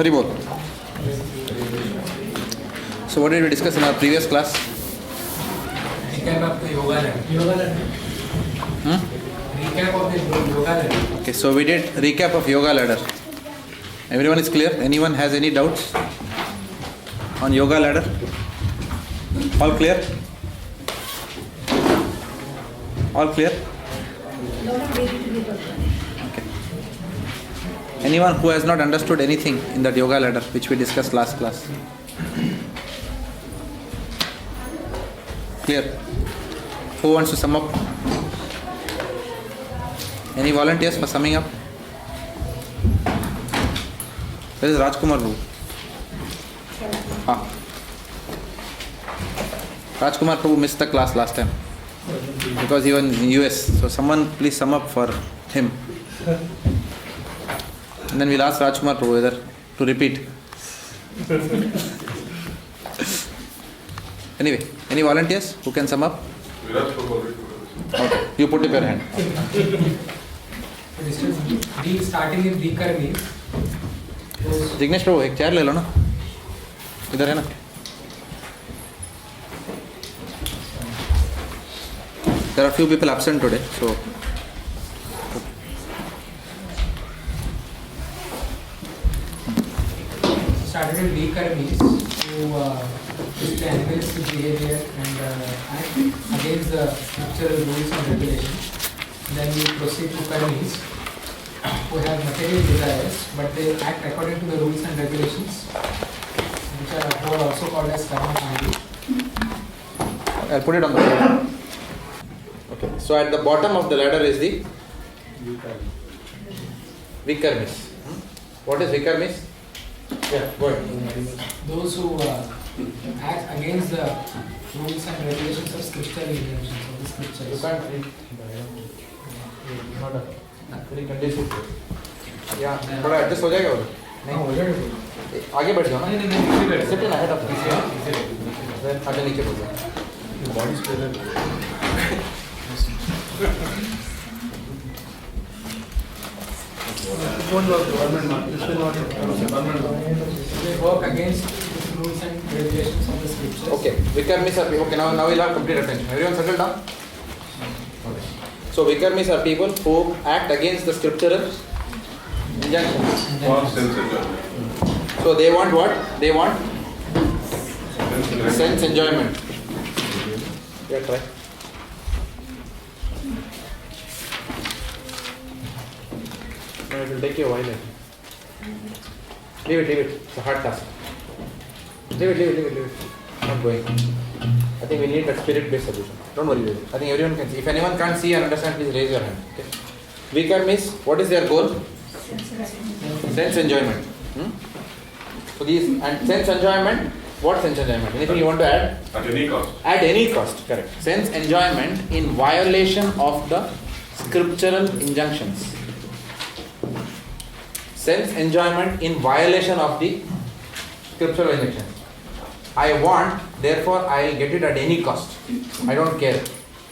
Hari bol. So what did we discuss in our previous class? Recap of the yoga ladder. Recap of the yoga ladder. Okay, so we did recap of yoga ladder. Everyone is clear? Anyone has any doubts on yoga ladder? All clear? All clear? Okay. Anyone who has not understood anything in that yoga ladder which we discussed last class? Clear? Who wants to sum up? Any volunteers for summing up? Where is Rajkumar Babu? Rajkumar Prabhu missed the class last time because he was in US. So someone please sum up for him. And then we'll ask Rajkumar Prabhu whether to repeat. Anyway, any volunteers who can sum up? Okay, you put up your hand. This is D starting with Vikarmi. Jignesh प्रभु एक chair ले लो ना, इधर है ना. There are few people absent today, so Started with Vikarmis who display animalistic behavior and act against the structural rules and regulations. Then we proceed to Karmis who have material desires but they act according to the rules and regulations, which are also called as karma kandi. I'll put it on the board. Okay, so at the bottom of the ladder is the Vikarmis. What is Vikarmis? Yeah, go ahead. Those who act against the rules and regulations of scriptural injunctions of the scriptures. You can't read. Not a very conducive. Yeah, थोड़ा adjust हो जाएगा उधर. नहीं हो जाएगा. आगे बढ़ जाओ ना. नहीं. Sit in ahead of me. Then आगे नीचे बढ़ जाओ. Body spray. They work against the rules and regulations of the scriptures. Okay, Vikarmis are people. Okay, now we'll have complete attention. Everyone settle down. Okay. So Vikarmis are people who act against the scriptural injunctions. So they want what? They want sense enjoyment. Yeah, try. No, it will take you a while. Leave it. It's a hard task. Leave it. Not going. I think we need that spirit-based solution. Don't worry with it. I think everyone can see. If anyone can't see and understand, please raise your hand. Okay. Vikarmis, what is their goal? Sense enjoyment. So these and sense enjoyment. What sense enjoyment? Anything you want to add? At any cost. At any cost. Correct. Sense enjoyment in violation of the scriptural injunctions. Sense enjoyment in violation of the scriptural injunctions. I want, therefore I will get it at any cost. I don't care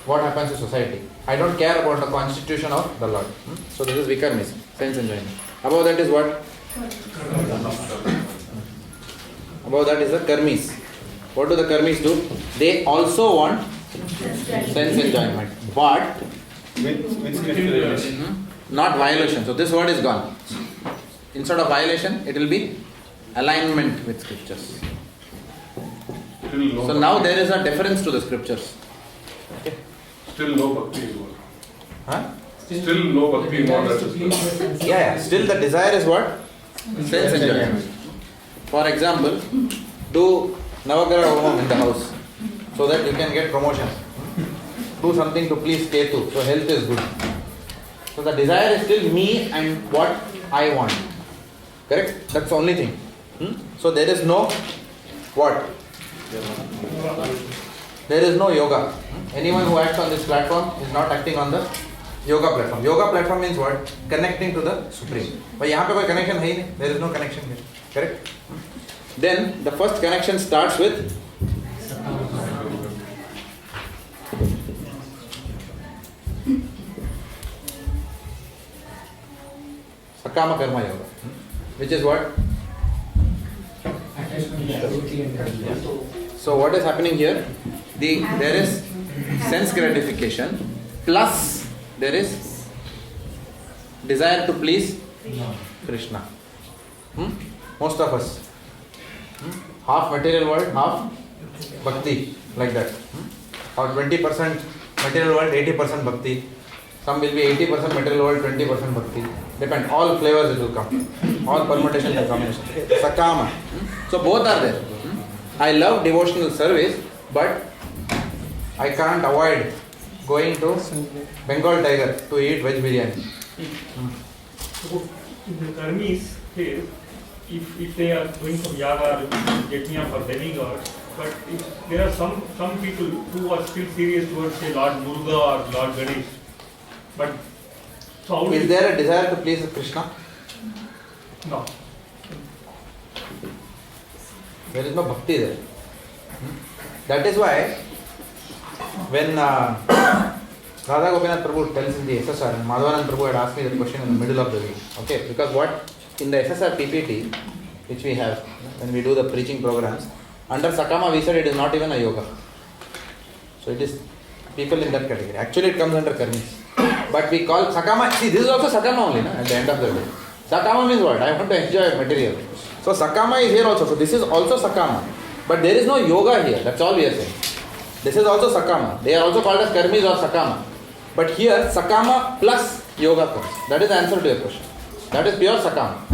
what happens to society. I don't care about the constitution of the Lord. So this is Vikarmis, sense enjoyment. Above that is what? Above that is the Karmis. What do the Karmis do? They also want sense enjoyment, but not violation. So this word is gone. Instead of violation, it will be alignment with scriptures. So now there is a difference to the scriptures. Okay. Still no bhakti involved. Huh? Still no bhakti involved. Yeah. Still the desire is what? Sense enjoyment. For example, do Navagraha Homa in the house so that you can get promotion. Do something to please Ketu, so health is good. So the desire is still me and what I want. Correct? That's the only thing. So there is no what? There is no yoga. Anyone who acts on this platform is not acting on the yoga platform. Yoga platform means what? Connecting to the Supreme. But यहाँ पे कोई connection है ही नहीं. There is no connection here. Correct? Then the first connection starts with Sakama Karma Yoga, which is what? activity and regulation. So what is happening here? There is sense gratification plus there is desire to please Krishna. Most of us. Half material world, half bhakti, like that. Or 20% material world, 80% bhakti. Some will be 80% material world, 20% bhakti. Depend. All flavors it will come. All permutations and combinations. Sakama. So both are there. I love devotional service, but I can't avoid going to Bengal Tiger to eat veg biryani. So in the Karmis case, if they are going from yaga or yajna for demigods, but if there are some people who are still serious towards say Lord Durga or Lord Ganesh, but so how Is there a desire to please Krishna? No. There is no bhakti there. That is why when Radha Gopinath Prabhu tells in the SSR, and Madhavanand Prabhu had asked me that question in the middle of the week. Okay, because what in the SSR PPT, which we have when we do the preaching programs, under Sakama we said it is not even a yoga. So it is people in that category. Actually it comes under Karmis. But we call Sakama, see this is also Sakama only at the end of the day. Sakama means what? I want to enjoy material. So Sakama is here also. So this is also Sakama. But there is no yoga here. That's all we are saying. This is also Sakama. They are also called as Karmis or Sakama. But here Sakama plus yoga comes. That is the answer to your question. That is pure Sakama.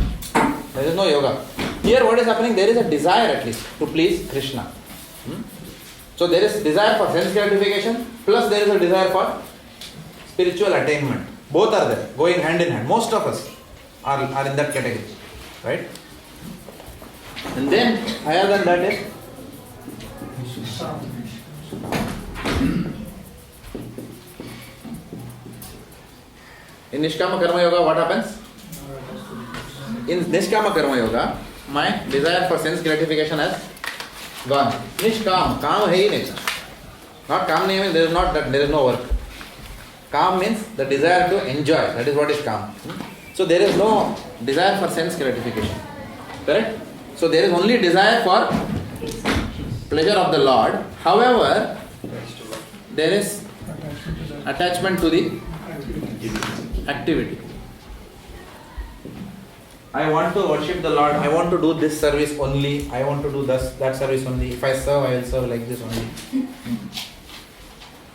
There is no yoga. Here what is happening? There is a desire at least to please Krishna. So there is desire for sense gratification plus there is a desire for spiritual attainment. Both are there, going hand in hand. Most of us are in that category. Right? And then higher than that is in Nishkama Karma Yoga what happens? In Nishkama Karma Yoga, my desire for sense gratification has gone. Nishkam, Kam hai nahi. Not Kam nahi means there is no work. Kam means the desire to enjoy. That is what is Kam. So there is no desire for sense gratification. Correct? So there is only desire for pleasure of the Lord. However, there is attachment to the activity. I want to worship the Lord. I want to do this service only. I want to do that service only. If I serve, I will serve like this only.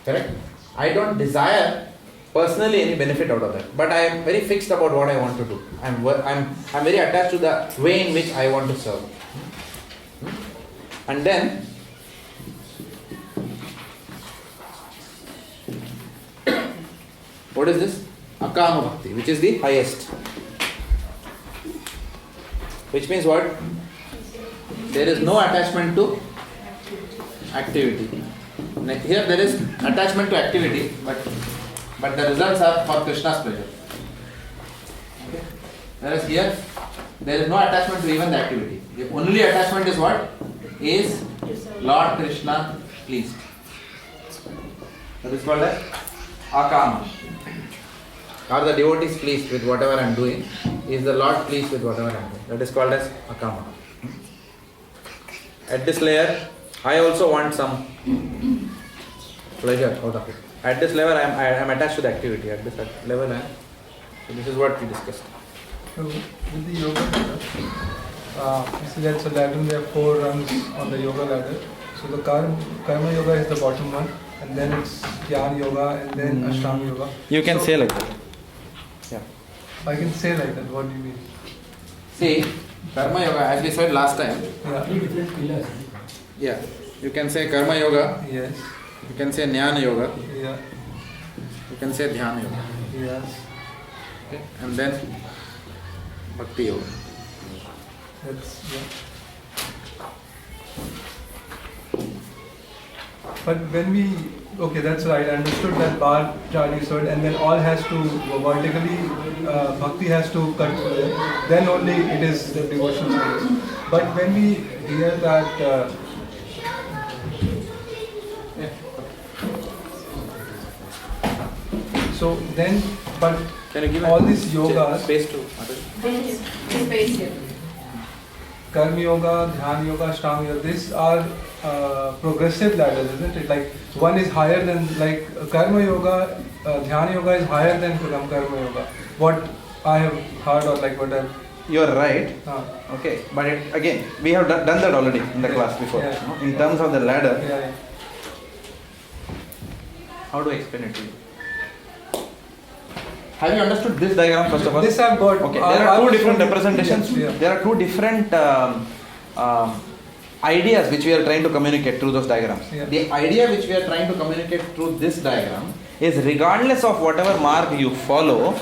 Correct? I don't desire personally any benefit out of that. But I am very fixed about what I want to do. I'm very attached to the way in which I want to serve. And then what is this? Akama Bhakti, which is the highest. Which means what? There is no attachment to activity. Here there is attachment to activity, but the results are for Krishna's pleasure. Okay. Whereas here there is no attachment to even the activity. The only attachment is what? Is Lord Krishna pleased. That is called as Akama. Are the devotees pleased with whatever I am doing? Is the Lord pleased with whatever I am doing? That is called as Akama. At this layer, I also want some pleasure out of it. At this level, I am attached to the activity. At this level, so this is what we discussed. So with the yoga ladder, you see that's a ladder. We have 4 rungs on the yoga ladder. So the karma yoga is the bottom one, and then it's Dhyan yoga, and then Ashtanga yoga. You can so, say like that. Yeah. I can say like that. What do you mean? See, Karma Yoga, as we said last time. Yeah. 3 different pillars. Yeah. You can say Karma Yoga. Yes. You can say Jnana Yoga. Yeah. You can say Dhyana Yoga. Yes. Okay. And then Bhakti Yoga. That's yeah. But when we that's right. I understood that bar chart you said, and then all has to vertically, bhakti has to cut to it. Then only it is the devotional service. But when we hear that, so then, but Can you give all these yogas. space to Space here. Karma Yoga, Dhyana Yoga, Ashtanga Yoga, these are progressive ladders, isn't it? Like one is higher than, like Karma Yoga, Dhyana Yoga is higher than Karma Yoga. What I have heard or like what I've... You are right. Uh, Okay, but again, we have done that already in the class before. Yeah. No? In terms of the ladder, yeah. how do I explain it to you? Have you understood this diagram first of all? This I've got. Okay, there are two was different from- representations. Yes, yeah. There are two different ideas which we are trying to communicate through those diagrams. Yeah. The idea which we are trying to communicate through this diagram is regardless of whatever mark you follow,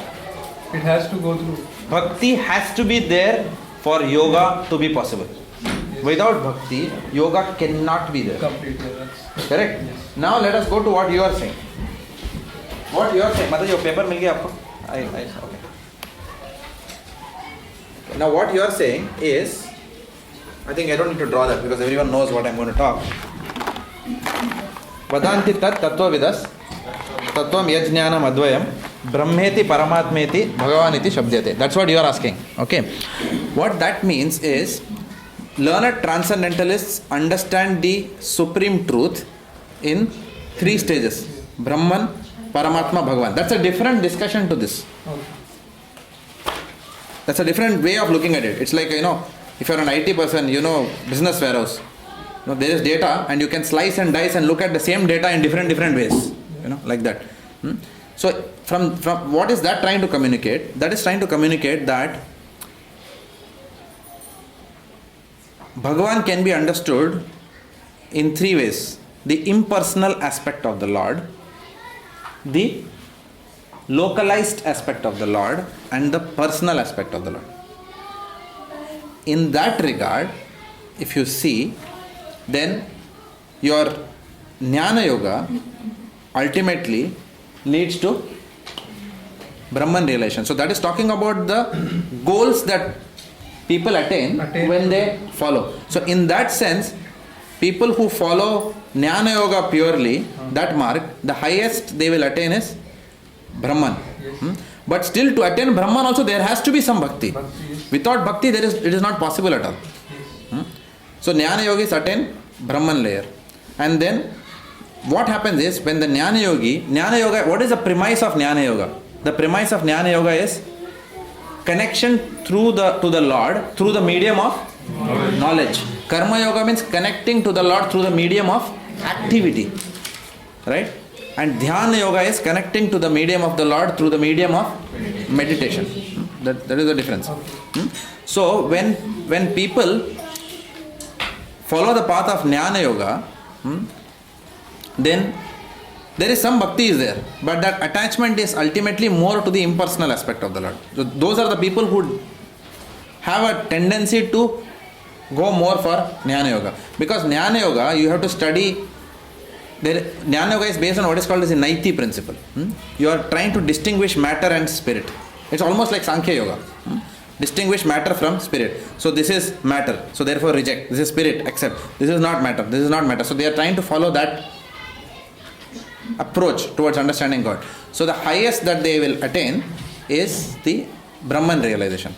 It has to go through. bhakti has to be there for yoga to be possible. Yes. Without bhakti, yoga cannot be there. Complete. Yeah, that's Correct? Yes. Now let us go to what you are saying. What you are saying, मतलब your paper मिल गया आपको? Okay. Now what you are saying is, I think I don't need to draw that because everyone knows what I am going to talk. Vadanti tat tattvavidas tattvam yajnanam advayam brahmeti paramatmeti bhagavaniti shabdyate. That's what you are asking. Okay. What that means is, learned transcendentalists understand the supreme truth in three stages: Brahman, Paramatma, Bhagavan. That's a different discussion to this. okay. That's a different way of looking at it. It's like, if you're an IT person, business warehouse. There is data and you can slice and dice and look at the same data in different ways. Like that. So from what is that trying to communicate? That is trying to communicate that Bhagavan can be understood in three ways: the impersonal aspect of the Lord, the localized aspect of the Lord, and the personal aspect of the Lord. In that regard, if you see, then your Jnana Yoga ultimately leads to Brahman realization. So that is talking about the goals that people attain when they follow. So in that sense, people who follow Jnana Yoga purely, that mark, the highest they will attain is Brahman. But still, to attain Brahman also there has to be some bhakti. Without bhakti, it is not possible at all. So Jnana Yogis attain Brahman layer. And then what happens is, when the Jnana Yoga, what is the premise of Jnana Yoga? The premise of Jnana Yoga is connection to the Lord through the medium of knowledge. Karma Yoga means connecting to the Lord through the medium of activity. Right? And Dhyana Yoga is connecting to the medium of the Lord through the medium of meditation. That is the difference. So when people follow the path of Jnana Yoga, then there is some bhakti is there, but that attachment is ultimately more to the impersonal aspect of the Lord. So those are the people who have a tendency to go more for Jnana Yoga. Because Jnana Yoga, you have to study. Jnana Yoga is based on what is called as the Naiti principle. You are trying to distinguish matter and spirit. It's almost like Sankhya Yoga. Distinguish matter from spirit. So this is matter, so therefore reject. This is spirit, accept. This is not matter, this is not matter. So they are trying to follow that approach towards understanding God. So the highest that they will attain is the Brahman realization.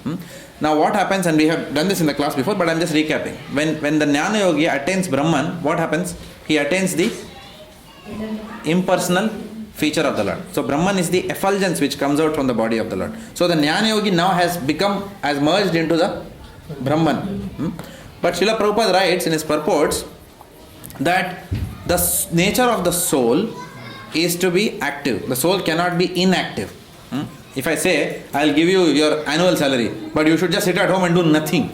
Now what happens, and we have done this in the class before, but I am just recapping. When the Jnana Yogi attains Brahman, what happens? He attains the impersonal feature of the Lord. So Brahman is the effulgence which comes out from the body of the Lord. So the Jnana Yogi now has merged into the Brahman. But Srila Prabhupada writes in his purports that the nature of the soul is to be active. The soul cannot be inactive. If I say, I will give you your annual salary, but you should just sit at home and do nothing,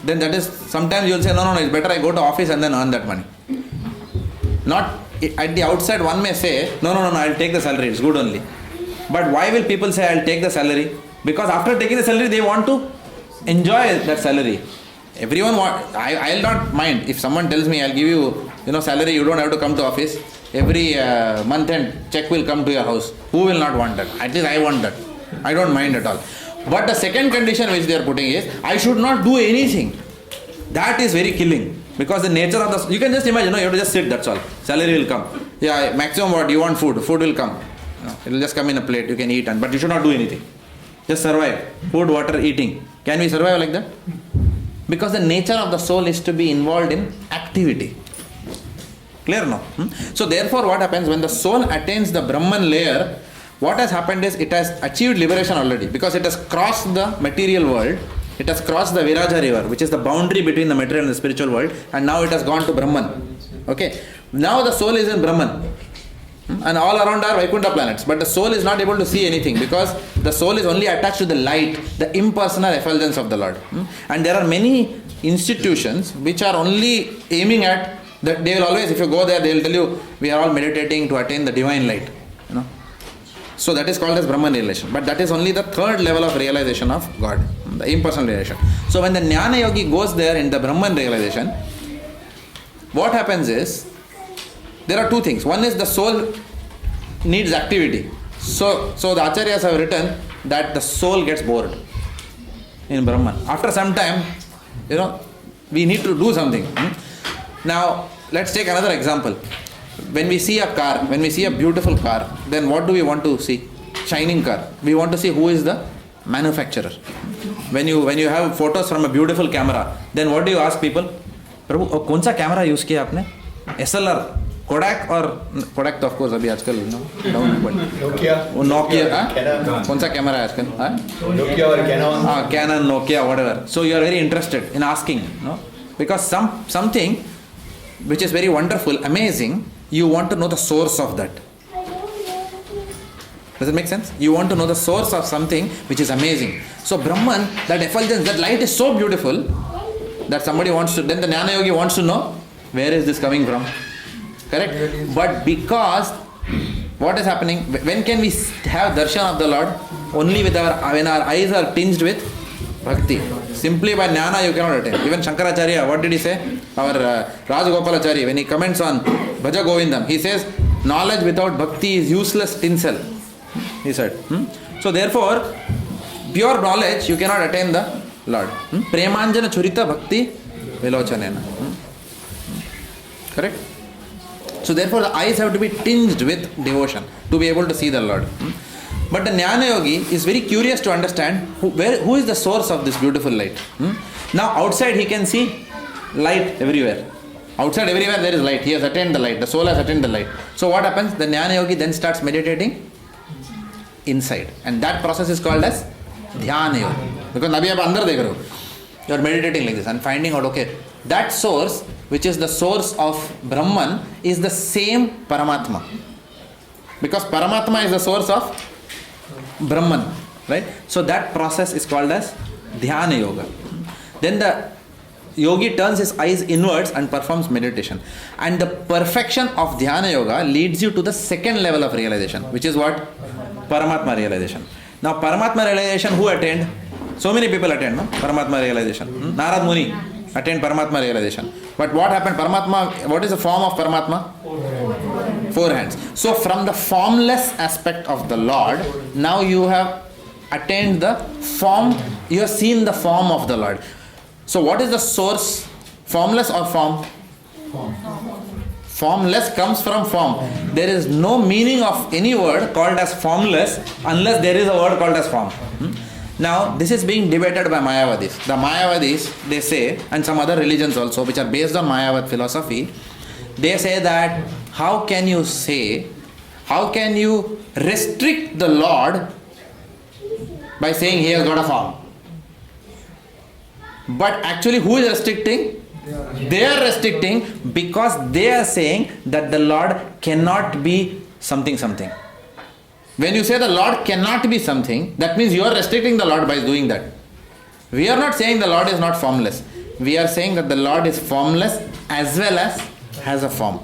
then that is, sometimes you will say, no, it's better I go to office and then earn that money. Not at the outside, one may say, no, I'll take the salary, it's good only. But why will people say, I'll take the salary? Because after taking the salary, they want to enjoy that salary. Everyone I'll not mind if someone tells me, I'll give you, salary, you don't have to come to office. Every month end check will come to your house. Who will not want that? At least I want that. I don't mind at all. But the second condition which they are putting is, I should not do anything. That is very killing. Because the nature of the... You can just imagine, you have to just sit, that's all. Salary will come. Yeah, maximum what? You want food. Food will come. It will just come in a plate. You can eat. But you should not do anything. Just survive. Food, water, eating. Can we survive like that? Because the nature of the soul is to be involved in activity. Clear now? So therefore what happens when the soul attains the Brahman layer, what has happened is it has achieved liberation already, because it has crossed the material world, it has crossed the Viraja river, which is the boundary between the material and the spiritual world, and now it has gone to Brahman. Okay? Now the soul is in Brahman. And all around are Vaikuntha planets, but the soul is not able to see anything because the soul is only attached to the light, the impersonal effulgence of the Lord. And there are many institutions which are only aiming at that. They will always, if you go there, they will tell you, we are all meditating to attain the divine light. So that is called as Brahman realization. But that is only the third level of realization of God, the impersonal realization. So when the Jnana Yogi goes there in the Brahman realization, what happens is, there are two things. One is the soul needs activity. So the Acharyas have written that the soul gets bored in Brahman. After some time, we need to do something. Now, let's take another example. When we see a car, when we see a beautiful car, then what do we want to see? Shining car. We want to see who is the manufacturer. When you have photos from a beautiful camera, then what do you ask people? Prabhu, कौन सा camera use किया आपने? SLR, Kodak और Kodak तो of course अभी आजकल Nokia कौन सा कैमरा है आजकल? Nokia or Canon. Canon, Nokia, whatever. So you are very interested in asking, because something which is very wonderful, amazing, you want to know the source of that. Does it make sense? You want to know the source of something which is amazing. So Brahman, that effulgence, that light is so beautiful that somebody wants to, then the Jnana Yogi wants to know, where is this coming from? Correct? But because, what is happening? When can we have darshan of the Lord? Only when our eyes are tinged with bhakti. Simply by jnana you cannot attain. Even Shankaracharya, what did he say? Our Rajagopalacharya, when he comments on Bhaja Govindam, he says, knowledge without bhakti is useless tinsel. He said. So therefore, pure knowledge, you cannot attain the Lord. Premanjana churita bhakti vilochanena. Correct? So therefore the eyes have to be tinged with devotion to be able to see the Lord. But the Jnana Yogi is very curious to understand who is the source of this beautiful light. Now outside he can see light everywhere. Outside everywhere there is light. He has attained the light. The soul has attained the light. So what happens? The Jnana Yogi then starts meditating inside. And that process is called as Dhyana Yoga. Because Nabi ab andar dekh rahe ho. You are meditating like this and finding out, okay, that source, which is the source of Brahman, is the same Paramatma. Because Paramatma is the source of Brahman, right? So that process is called as Dhyana Yoga. Then the yogi turns his eyes inwards and performs meditation. And the perfection of Dhyana Yoga leads you to the second level of realization, which is what? Paramatma realization. Now Paramatma realization, who attained? So many people attained, no? Paramatma realization. Narad Muni attained Paramatma realization. But what happened? Paramatma, what is the form of Paramatma? Four hands. So from the formless aspect of the Lord, now you have attained the form, you have seen the form of the Lord. So what is the source? Formless or form? Formless comes from form. There is no meaning of any word called as formless unless there is a word called as form. Now, this is being debated by Mayavadis. The Mayavadis, they say, and some other religions also, which are based on Mayavad philosophy, they say that how can you restrict the Lord by saying he has got a form? But actually, who is restricting? They are restricting because they are saying that the Lord cannot be something. When you say the Lord cannot be something, that means you are restricting the Lord by doing that. We are not saying the Lord is not formless. We are saying that the Lord is formless as well as has a form.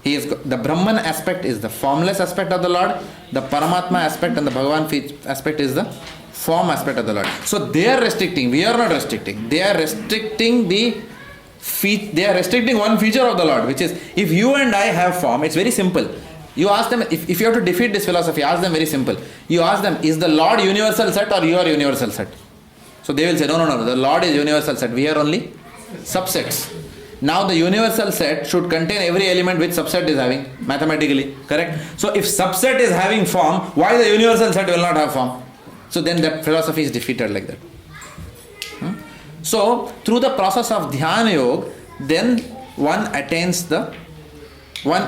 The Brahman aspect is the formless aspect of the Lord. The Paramatma aspect and the Bhagavan aspect is the form aspect of the Lord. So they are restricting. We are not restricting. They are restricting they are restricting one feature of the Lord, which is if you and I have form, it's very simple. You ask them, if you have to defeat this philosophy, ask them very simple. You ask them, is the Lord universal set or you are universal set? So they will say, no, the Lord is universal set. We are only subsets. Now the universal set should contain every element which subset is having, mathematically, correct? So if subset is having form, why the universal set will not have form? So then that philosophy is defeated like that. So, through the process of Dhyana Yoga, then one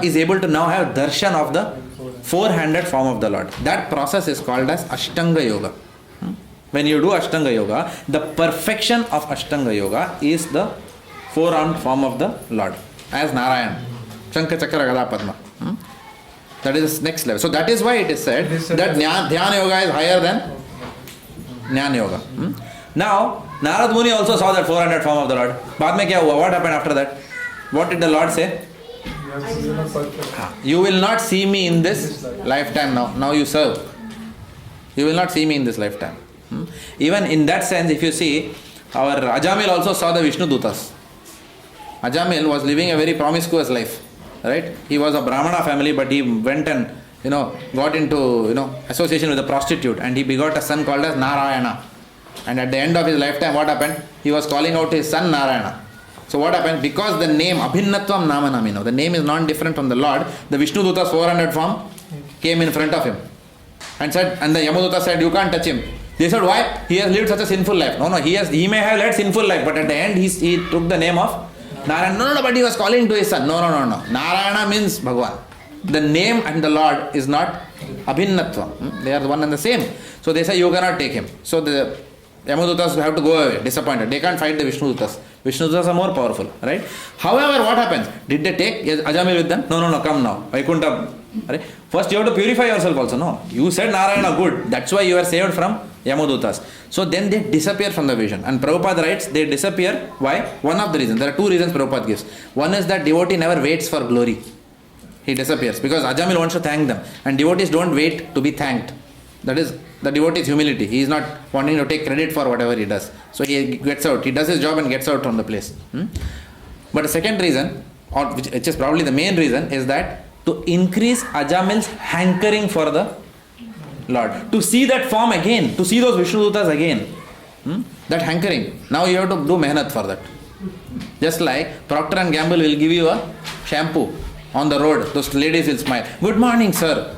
is able to now have darshan of the four-handed form of the Lord. That process is called as Ashtanga Yoga. When you do Ashtanga Yoga, the perfection of Ashtanga Yoga is the four-armed form of the Lord, as Narayana. Shankha Chakra Gada Padma. That is the next level. So that is why it is said that Dhyana Yoga is higher than Jnana Yoga. Now, Narad Muni also saw that four-handed form of the Lord. Baad mein kya hua? What happened after that? What did the Lord say? You will not see me in this lifetime now. Now you serve. You will not see me in this lifetime. Even in that sense, if you see, our Ajamil also saw the Vishnu Dutas. Ajamil was living a very promiscuous life. Right? He was a Brahmana family, but he went and got into association with a prostitute, and he begot a son called as Narayana. And at the end of his lifetime, what happened? He was calling out his son Narayana. So what happened? Because the name Abhinnatvam Namanamino, the name is non-different from the Lord, the Vishnu Duta's 400 form came in front of him and the Yamaduta said, you can't touch him. They said, why? He has lived such a sinful life. No, he may have led sinful life, but at the end he took the name of Narayana. No, but he was calling to his son. No. Narayana means Bhagavan. The name and the Lord is not Abhinnatvam. They are one and the same. So they say you cannot take him. So the Yamadutas have to go away, disappointed. They can't fight the Vishnu Dutas. Vishnu Dutas are more powerful, right? However, what happens? Did they take Ajamil with them? No, come now. Vaikuntha. Right? First you have to purify yourself also. No, you said Narayana good. That's why you are saved from Yamadutas. So then they disappear from the vision. And Prabhupada writes, they disappear. Why? One of the reasons. There are two reasons Prabhupada gives. One is that devotee never waits for glory. He disappears because Ajamil wants to thank them. And devotees don't wait to be thanked. That is the devotee's humility. He is not wanting to take credit for whatever he does. So he gets out. He does his job and gets out from the place. But the second reason, which is probably the main reason, is that to increase Ajamil's hankering for the Lord. To see that form again. To see those Vishnu Dutas again. That hankering. Now you have to do mehnat for that. Just like Procter & Gamble will give you a shampoo on the road. Those ladies will smile. Good morning, sir.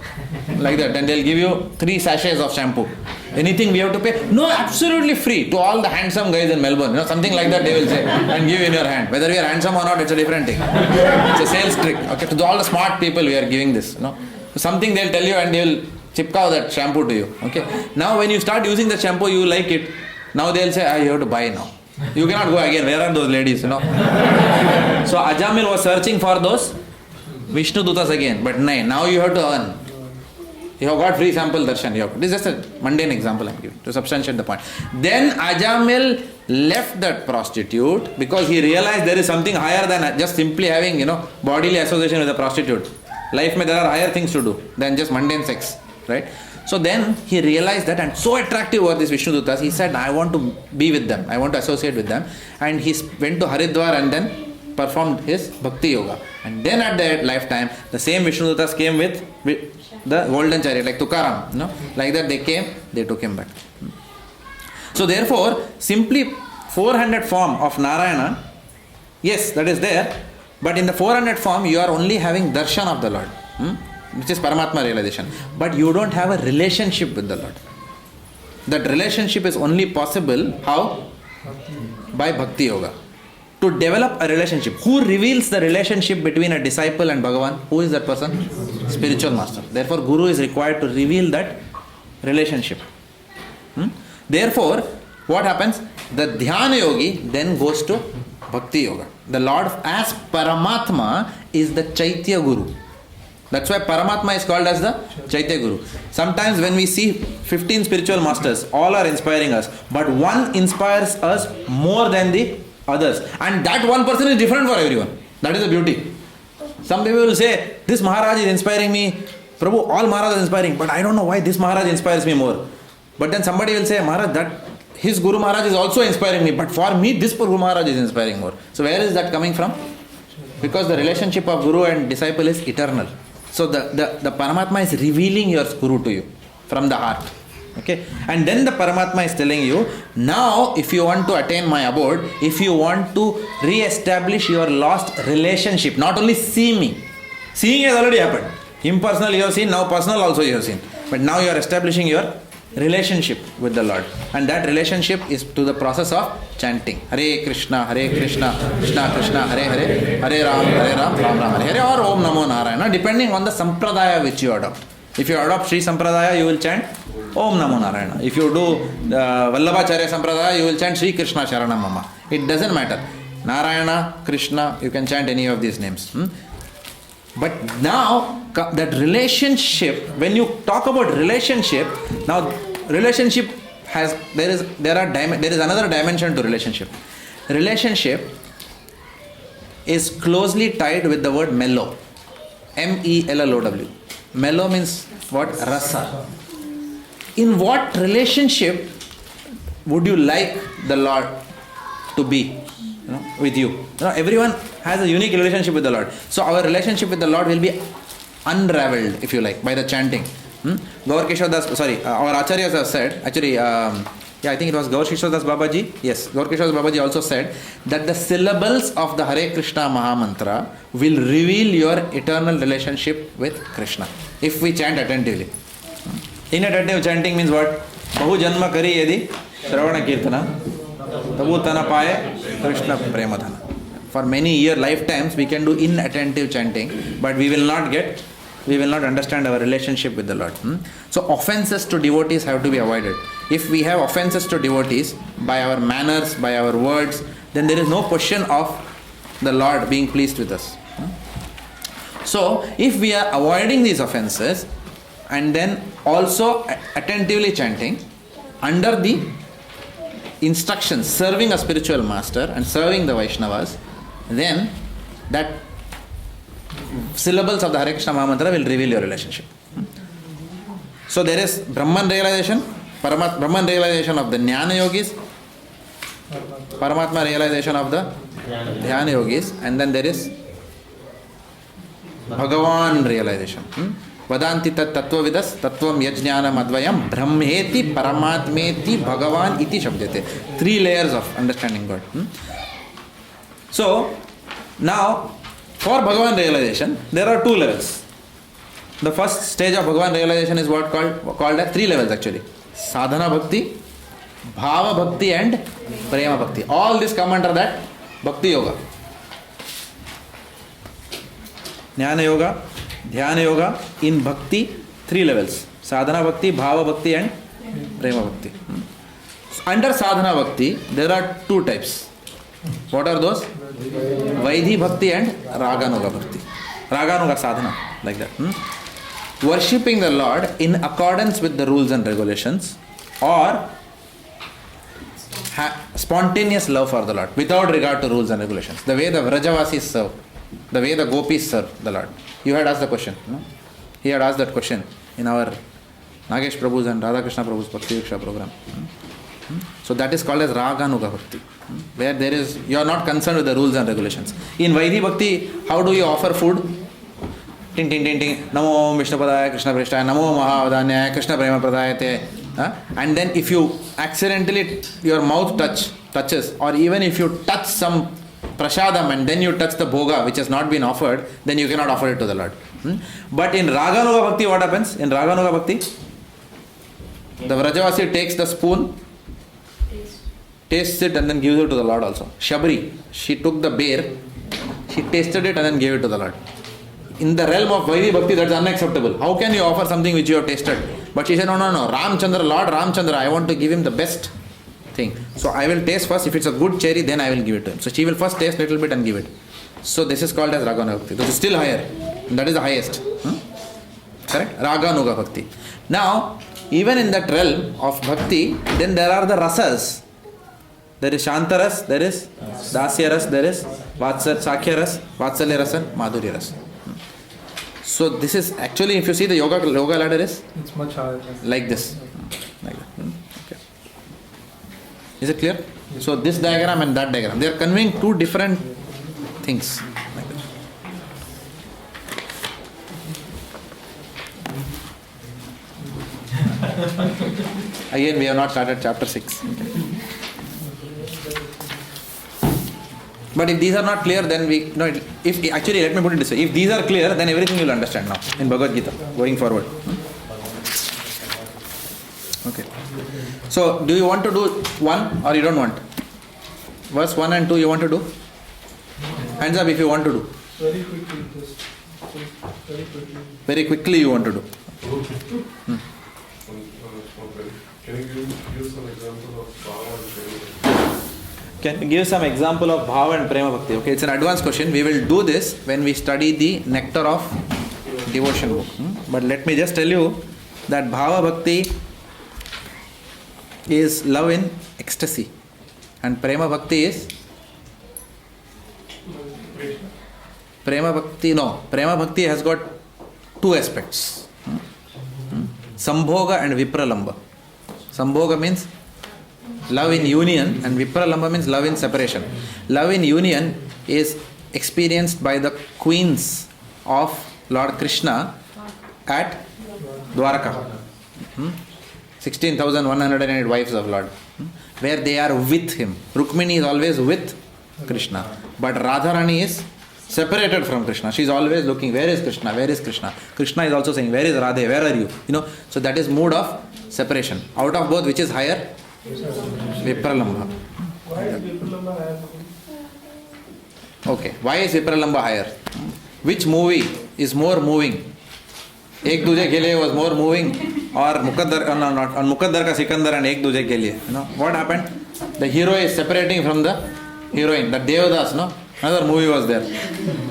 Like that. And they'll give you 3 sachets of shampoo. Anything we have to pay? No, absolutely free. To all the handsome guys in Melbourne. Something like that they will say. And give in your hand. Whether we are handsome or not, it's a different thing. It's a sales trick. Okay. To all the smart people we are giving this. Something they'll tell you and they will chipkaw that shampoo to you. Okay. Now when you start using the shampoo, you like it. Now they'll say, you have to buy now. You cannot go again. Where are those ladies? So Ajamil was searching for those Vishnu Dutas again. But now you have to earn. You have got free sample darshan. This is just a mundane example I am giving to substantiate the point. Then Ajamil left that prostitute because he realized there is something higher than just simply having bodily association with a prostitute. Life there are higher things to do than just mundane sex. Right? So then he realized that, and so attractive were these Vishnu Dutas, he said, I want to be with them. I want to associate with them. And he went to Haridwar and then performed his Bhakti Yoga. And then at that lifetime, the same Vishnu Dutas came with the golden chariot, like Tukaram. Like that they came, they took him back. So therefore, simply 400 form of Narayana, yes, that is there. But in the 400 form, you are only having darshan of the Lord. Which is Paramatma realization. But you don't have a relationship with the Lord. That relationship is only possible, how? By Bhakti Yoga. To develop a relationship. Who reveals the relationship between a disciple and Bhagavan? Who is that person? Spiritual master. Therefore, Guru is required to reveal that relationship. Therefore, what happens? The Dhyana Yogi then goes to Bhakti Yoga. The Lord as Paramatma is the Chaitya Guru. That's why Paramatma is called as the Chaitya Guru. Sometimes when we see 15 spiritual masters, all are inspiring us, but one inspires us more than the others. And that one person is different for everyone. That is the beauty. Some people will say, this Maharaj is inspiring me. Prabhu, all Maharaj is inspiring, but I don't know why this Maharaj inspires me more. But then somebody will say, Maharaj, that his Guru Maharaj is also inspiring me, but for me, this Guru Maharaj is inspiring more. So where is that coming from? Because the relationship of Guru and disciple is eternal. So the Paramatma is revealing your Guru to you from the heart. Okay? And then the Paramatma is telling you, now if you want to attain my abode, if you want to re-establish your lost relationship, not only see me. Seeing has already happened. Impersonal you have seen, now personal also you have seen. But now you are establishing your relationship with the Lord, and that relationship is to the process of chanting Hare Krishna, Krishna Krishna, Hare Hare, Hare Ram, Ram Ram, Hare Hare, or Om Namo Narayana, depending on the sampradaya which you adopt. If you adopt Sri Sampradaya, you will chant Om Namo Narayana. If you do Vallabhacharya Sampradaya, you will chant Sri Krishna Sharanam Mama. It doesn't matter. Narayana, Krishna, you can chant any of these names. But now that relationship, when you talk about relationship, now relationship has there is another dimension to relationship. Relationship is closely tied with the word mellow. MELLOW. Mellow means what? Rasa. In what relationship would you like the Lord to be? With you. Everyone has a unique relationship with the Lord. So our relationship with the Lord will be unraveled, if you like, by the chanting. Gaur Kishore Das, our Acharyas have said, actually, I think it was Gaur Kishore Das Babaji. Yes, Gaur Kishore Das Babaji also said that the syllables of the Hare Krishna Mahamantra will reveal your eternal relationship with Krishna, if we chant attentively. Inattentive chanting means what? Bahu janma kari yadi Shravana Kirtana Tabu Tana Paye Krishna Premadhana. For many lifetimes we can do inattentive chanting, but we will not understand our relationship with the Lord. So offenses to devotees have to be avoided. If we have offenses to devotees by our manners, by our words, then there is no question of the Lord being pleased with us. So if we are avoiding these offenses and then also attentively chanting under the instructions, serving a spiritual master and serving the Vaishnavas, then that syllables of the Hare Krishna Mahamantra will reveal your relationship. So there is Brahman realization, Brahman realization of the Jnana Yogis, Paramatma realization of the Dhyana Yogis, and then there is Bhagavan realization. Vadanti tat tattvavidas tattvam yajnanam advayam brahmeti paramatmeti bhagavan iti shabdete. 3 layers of understanding God. So now for Bhagavan realization there are 2 levels. The first stage of Bhagavan realization is what called as 3 levels actually. Sadhana bhakti, bhava bhakti and prema bhakti. All this come under that bhakti yoga. Jnana yoga, Dhyana yoga, in bhakti 3 levels. Sadhana bhakti, bhava bhakti and prema bhakti. Under sadhana bhakti there are 2 types. What are those? Vaidhi bhakti and raganuga bhakti. Raganuga sadhana, like that. Worshipping the Lord in accordance with the rules and regulations, or spontaneous love for the Lord without regard to rules and regulations. The way the Vrajavasis serve, the way the Gopis serve the Lord. You had asked the question, no? He had asked that question in our Nagesh Prabhu's and Radhakrishna Prabhu's Bhakti Diksha program. So that is called as Raganuga Bhakti, where you are not concerned with the rules and regulations. In Vaidhi Bhakti, how do you offer food? Ting ting ting ting, Namo Vishnu Padaya Krishna Prishtaya, Namo Mahavadanyaya Krishna Prema Pradayate. And then if you accidentally, your mouth touches, or even if you touch some prasadam and then you touch the bhoga which has not been offered, then you cannot offer it to the Lord. But in Raganuga Bhakti, what happens? In Raganuga Bhakti, the Vrajavasi takes the spoon, tastes it and then gives it to the Lord also. Shabri, she took the bear, she tasted it and then gave it to the Lord. In the realm of Vaidhi Bhakti, that is unacceptable. How can you offer something which you have tasted? But she said, no, Ramchandra, Lord Ramchandra, I want to give him the best thing. So I will taste first. If it's a good cherry, then I will give it to him. So she will first taste a little bit and give it. So this is called as Raganuga Bhakti. This is still higher. That is the highest. Correct? Raganuga Bhakti. Now, even in that realm of Bhakti, then there are the rasas. There is Shantaras, there is Dasyaras, there is Sakhyaras, Vatsalyaras and Madhuryaras. So this is actually, if you see the yoga ladder is? It's much higher. Like this. Like that. Okay. Is it clear? Yes. So this diagram and that diagram, they are conveying 2 different things. Like that. Again, we have not started chapter 6. Okay. But if these are not clear, then let me put it this way. If these are clear, then everything you will understand now in Bhagavad Gita going forward. Okay. So, do you want to do 1 or you don't want? Verse 1 and 2 you want to do? Hands up if you want to do. Very quickly, very quickly. Very quickly you want to do. Can you give some example of Bhava and Prema? Can you give some example of Bhava and Prema Bhakti? Okay, it's an advanced question. We will do this when we study the Nectar of Devotion book. But let me just tell you that Bhava Bhakti is love in ecstasy and Prema Bhakti is Prema Bhakti has got 2 aspects. Sambhoga and Vipralamba. Sambhoga means love in union and Vipralamba means love in separation. Love in union is experienced by the queens of Lord Krishna at Dwaraka. 16,108 wives of Lord. Where they are with him. Rukmini is always with Krishna. But Radharani is separated from Krishna. She is always looking, where is Krishna? Where is Krishna? Krishna is also saying, where is Radhe? Where are you? So that is mood of separation. Out of both, which is higher? Vipralamba. Why is Vipralamba higher? Okay. Why is Vipralamba higher? Which movie is more moving? Ek Duje Ke Liye was more moving or Mukaddar Ka Sikandar and Ek Duje Ke Liye? What happened? The hero is separating from the heroine. That Devadas, another movie was there.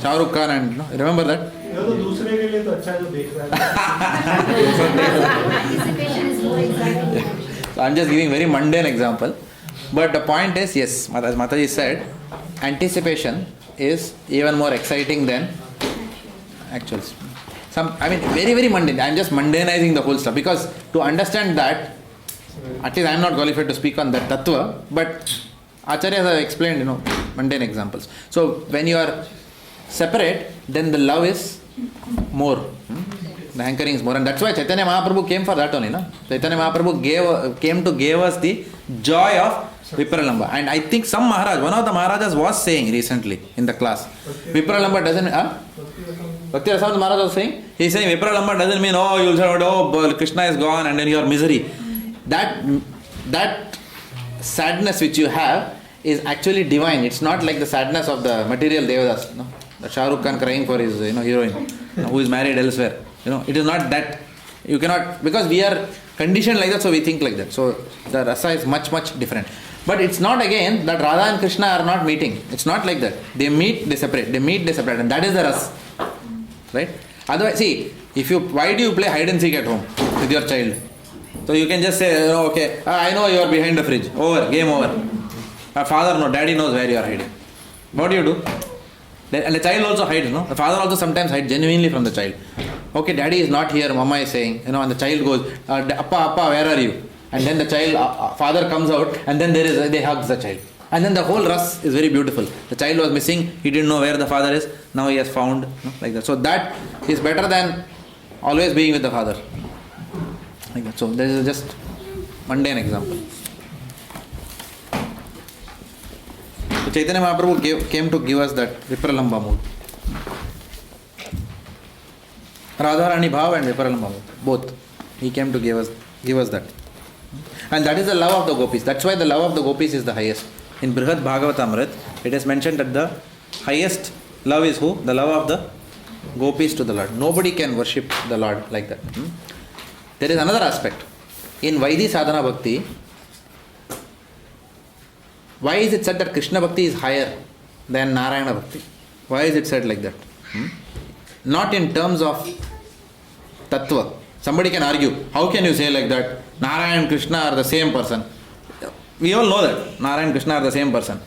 Shah Rukh Khan and remember that? दूसरे के लिए तो अच्छा है जो देख रहा है. So I'm just giving very mundane example. But the point is, yes, as Mataji said, anticipation is even more exciting than actuals. Very, very mundane. I'm just mundanizing the whole stuff because to understand that, at least I'm not qualified to speak on that tattva, but Acharyas have explained, mundane examples. So when you are separate, then the love is more. The hankering is more. And that's why Chaitanya Mahaprabhu came for that only. Chaitanya Mahaprabhu came to give us the joy of Vipralamba. And I think one of the Maharajas was saying recently in the class, Vipralamba doesn't... Bhakti Rasamrita Maharaj was saying, he's saying Vipralamba doesn't mean, you'll say, Krishna is gone and then your misery. That sadness which you have is actually divine. It's not like the sadness of the material Devadas. The Shah Rukh Khan crying for his heroine who is married elsewhere. It is not that. You cannot, because we are conditioned like that, so we think like that. So the rasa is much, much different. But it's not again that Radha and Krishna are not meeting. It's not like that. They meet, they separate. They meet, they separate. And that is the rasa. Right? Otherwise, see, why do you play hide and seek at home with your child? So you can just say, okay, I know you are behind the fridge. Over, game over. Father knows, daddy knows where you are hiding. What do? And the child also hides, The father also sometimes hides genuinely from the child. Okay, daddy is not here, mama is saying, and the child goes, Appa, where are you? And then the child, father comes out, and then they hugs the child. And then the whole ras is very beautiful. The child was missing, he didn't know where the father is, now he has found, like that. So that is better than always being with the father. Like that. So this is just mundane example. So Chaitanya Mahaprabhu came to give us that Vipralamba mood. Radharani Bhav and Vipralamba mood, both. He came to give us that. And that is the love of the gopis. That's why the love of the gopis is the highest. In Brihad Bhagavatamrit, it is mentioned that the highest love is who? The love of the gopis to the Lord. Nobody can worship the Lord like that. There is another aspect. In Vaidhi Sadhana Bhakti, why is it said that Krishna Bhakti is higher than Narayana Bhakti? Why is it said like that? Not in terms of tattva. Somebody can argue, how can you say like that? Narayana and Krishna are the same person. We all know that Narayana and Krishna are the same person.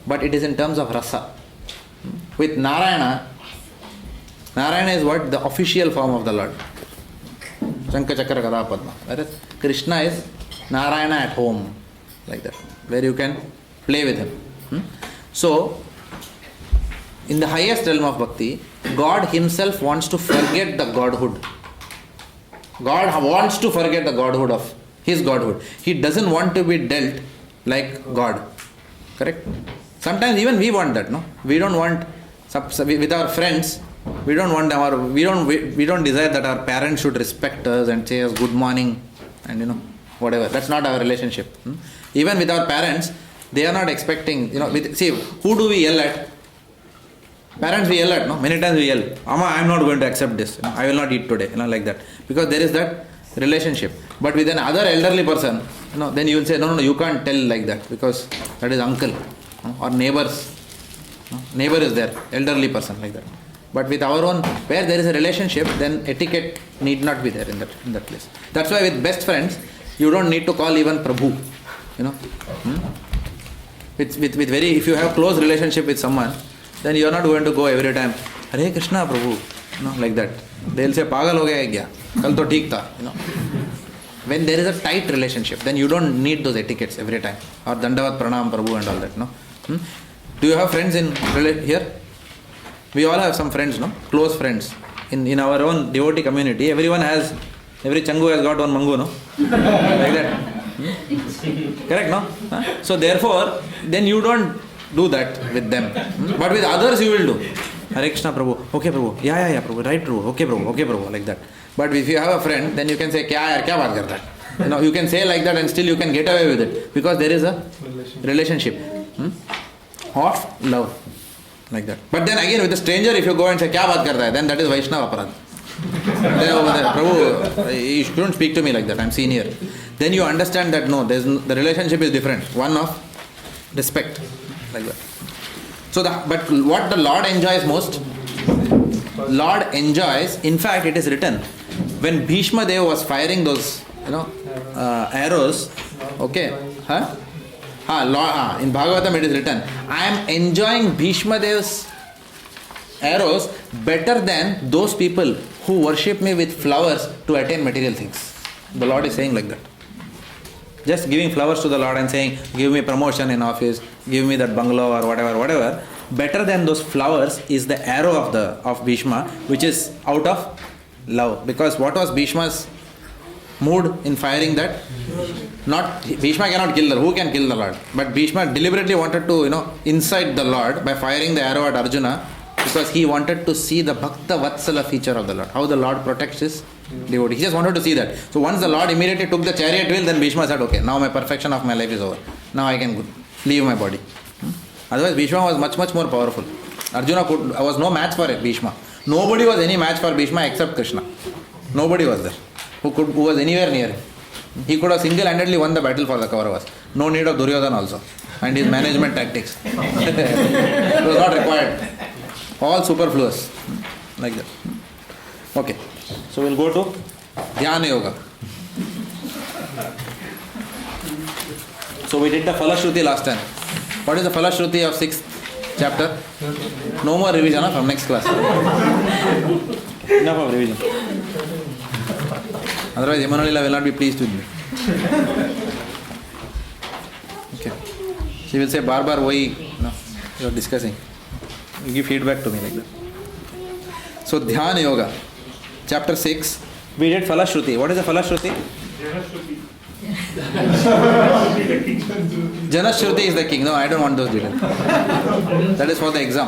But it is in terms of rasa. With Narayana is what? The official form of the Lord. Shankha Chakra Gada Padma. Whereas Krishna is Narayana at home. Like that. Where you can play with him. So, in the highest realm of bhakti, God himself wants to forget the godhood. God wants to forget the godhood of his godhood. He doesn't want to be dealt like God. Correct? Sometimes even we want that, no? We don't want, with our friends, we don't want them, or we don't desire that our parents should respect us and say us good morning and whatever. That's not our relationship. Even with our parents, they are not expecting, see, who do we yell at? Parents we yell at, no? Many times we yell, Amma, I am not going to accept this. I will not eat today, like that. Because there is that relationship. But with another elderly person, then you will say, no, you can't tell like that because that is uncle or neighbors. Neighbor is there, elderly person, like that. But with our own, where there is a relationship, then etiquette need not be there in that place. That's why with best friends, you don't need to call even Prabhu. With very, if you have close relationship with someone, then you are not going to go every time, Hare Krishna Prabhu, like that. They will say, Pagal ho gaya kya? Kal to theek tha, When there is a tight relationship, then you don't need those etiquettes every time. Or Dandavat Pranam Prabhu and all that, Do you have friends here? We all have some friends, Close friends. In our own devotee community, every Changu has got one Mangu, Like that. Correct, no? So therefore, then you don't do that with them. But with others you will do. Hare Krishna Prabhu, okay Prabhu, yeah Prabhu, right Prabhu, okay Prabhu, like that. But if you have a friend, then you can say, kya baat karta hai? You can say like that and still you can get away with it. Because there is a relationship of love. Like that. But then again with a stranger, if you go and say, kya baat karta hai? Then that is Vaishnava aparadh. Prabhu, you shouldn't speak to me like that, I'm senior. Then you understand that no, the relationship is different. One of respect. Like that. So, but what the Lord enjoys most? Lord enjoys, in fact it is written, when Bhishma Dev was firing those, arrows, okay, in Bhagavatam it is written, I am enjoying Bhishma Dev's arrows better than those people who worship me with flowers to attain material things. The Lord is saying like that. Just giving flowers to the Lord and saying, give me promotion in office, give me that bungalow or whatever. Better than those flowers is the arrow of Bhishma, which is out of love. Because what was Bhishma's mood in firing that? Bhishma cannot kill the Lord. Who can kill the Lord? But Bhishma deliberately wanted to, incite the Lord by firing the arrow at Arjuna, because he wanted to see the Bhakta Vatsala feature of the Lord. How the Lord protects his devotee. He just wanted to see that. So once the Lord immediately took the chariot wheel, then Bhishma said, okay, now my perfection of my life is over. Now I can leave my body. Otherwise Bhishma was much more powerful. Arjuna was no match for it, Bhishma. Nobody was any match for Bhishma except Krishna. Nobody was there who was anywhere near him. He could have single-handedly won the battle for the Kauravas. No need of Duryodhana also. And his management tactics. It was not required. All superfluous. Like that. Okay. So we'll go to Dhyana Yoga. So we did the Falashruti last time. What is the Falashruti of 6th chapter? No more revision from next class. Enough of revision. Otherwise Yamunalila will not be pleased with me. Okay. She will say, Bar, why you are discussing. You give feedback to me like that. So Dhyana Yoga. Chapter 6. We did Falashruti. What is the Falashruti? Janashruti is the king. No, I don't want those details. That is for the exam.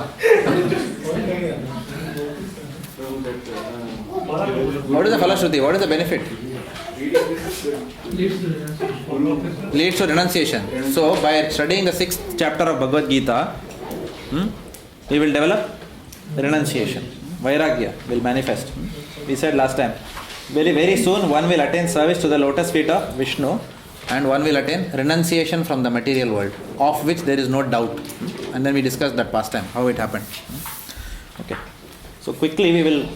What is the Falashruti? What is the benefit? Leads to renunciation. So, by studying the 6th chapter of Bhagavad Gita, we will develop renunciation. Vairagya will manifest. We said last time. Very soon one will attain service to the lotus feet of Vishnu, and one will attain renunciation from the material world, of which there is no doubt. And then we discussed that past time, how it happened. Okay. So quickly we will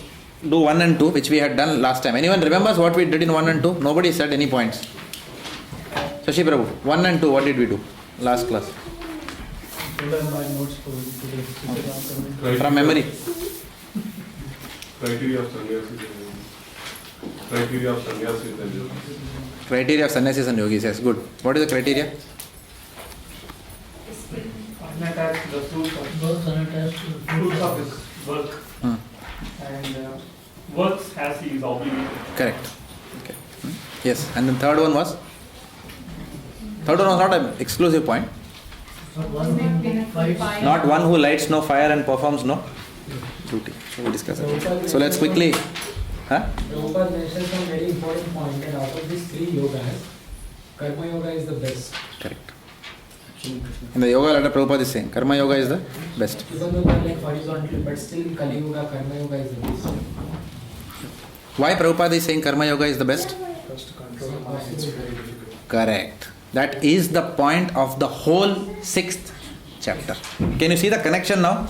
do 1 and 2, which we had done last time. Anyone remembers what we did in 1 and 2? Nobody said any points. Shashi Prabhu, 1 and 2, what did we do last class? From memory. Criteria of sannyasis. Criteria of sannyasis and yogis. Criteria of sannyasis and yogis, yes, good. What is the criteria? Unattached the fruits of his work. And works as he is obligated. Correct. Okay. Yes, and the third one was? Third one was not an exclusive point. Not one who lights no fire and performs no duty. So we discuss it. So let's quickly. Prabhupada mentioned some very important point that out of these 3 yogas, Karma yoga is the best. Correct. In the yoga letter, Prabhupada is saying Karma yoga is the best. Even though they are like horizontal, but still in Kali Yoga, Karma yoga is the best. Why Prabhupada is saying Karma yoga is the best? First, control the mind is very difficult. Correct. That is the point of the whole 6th chapter. Can you see the connection now?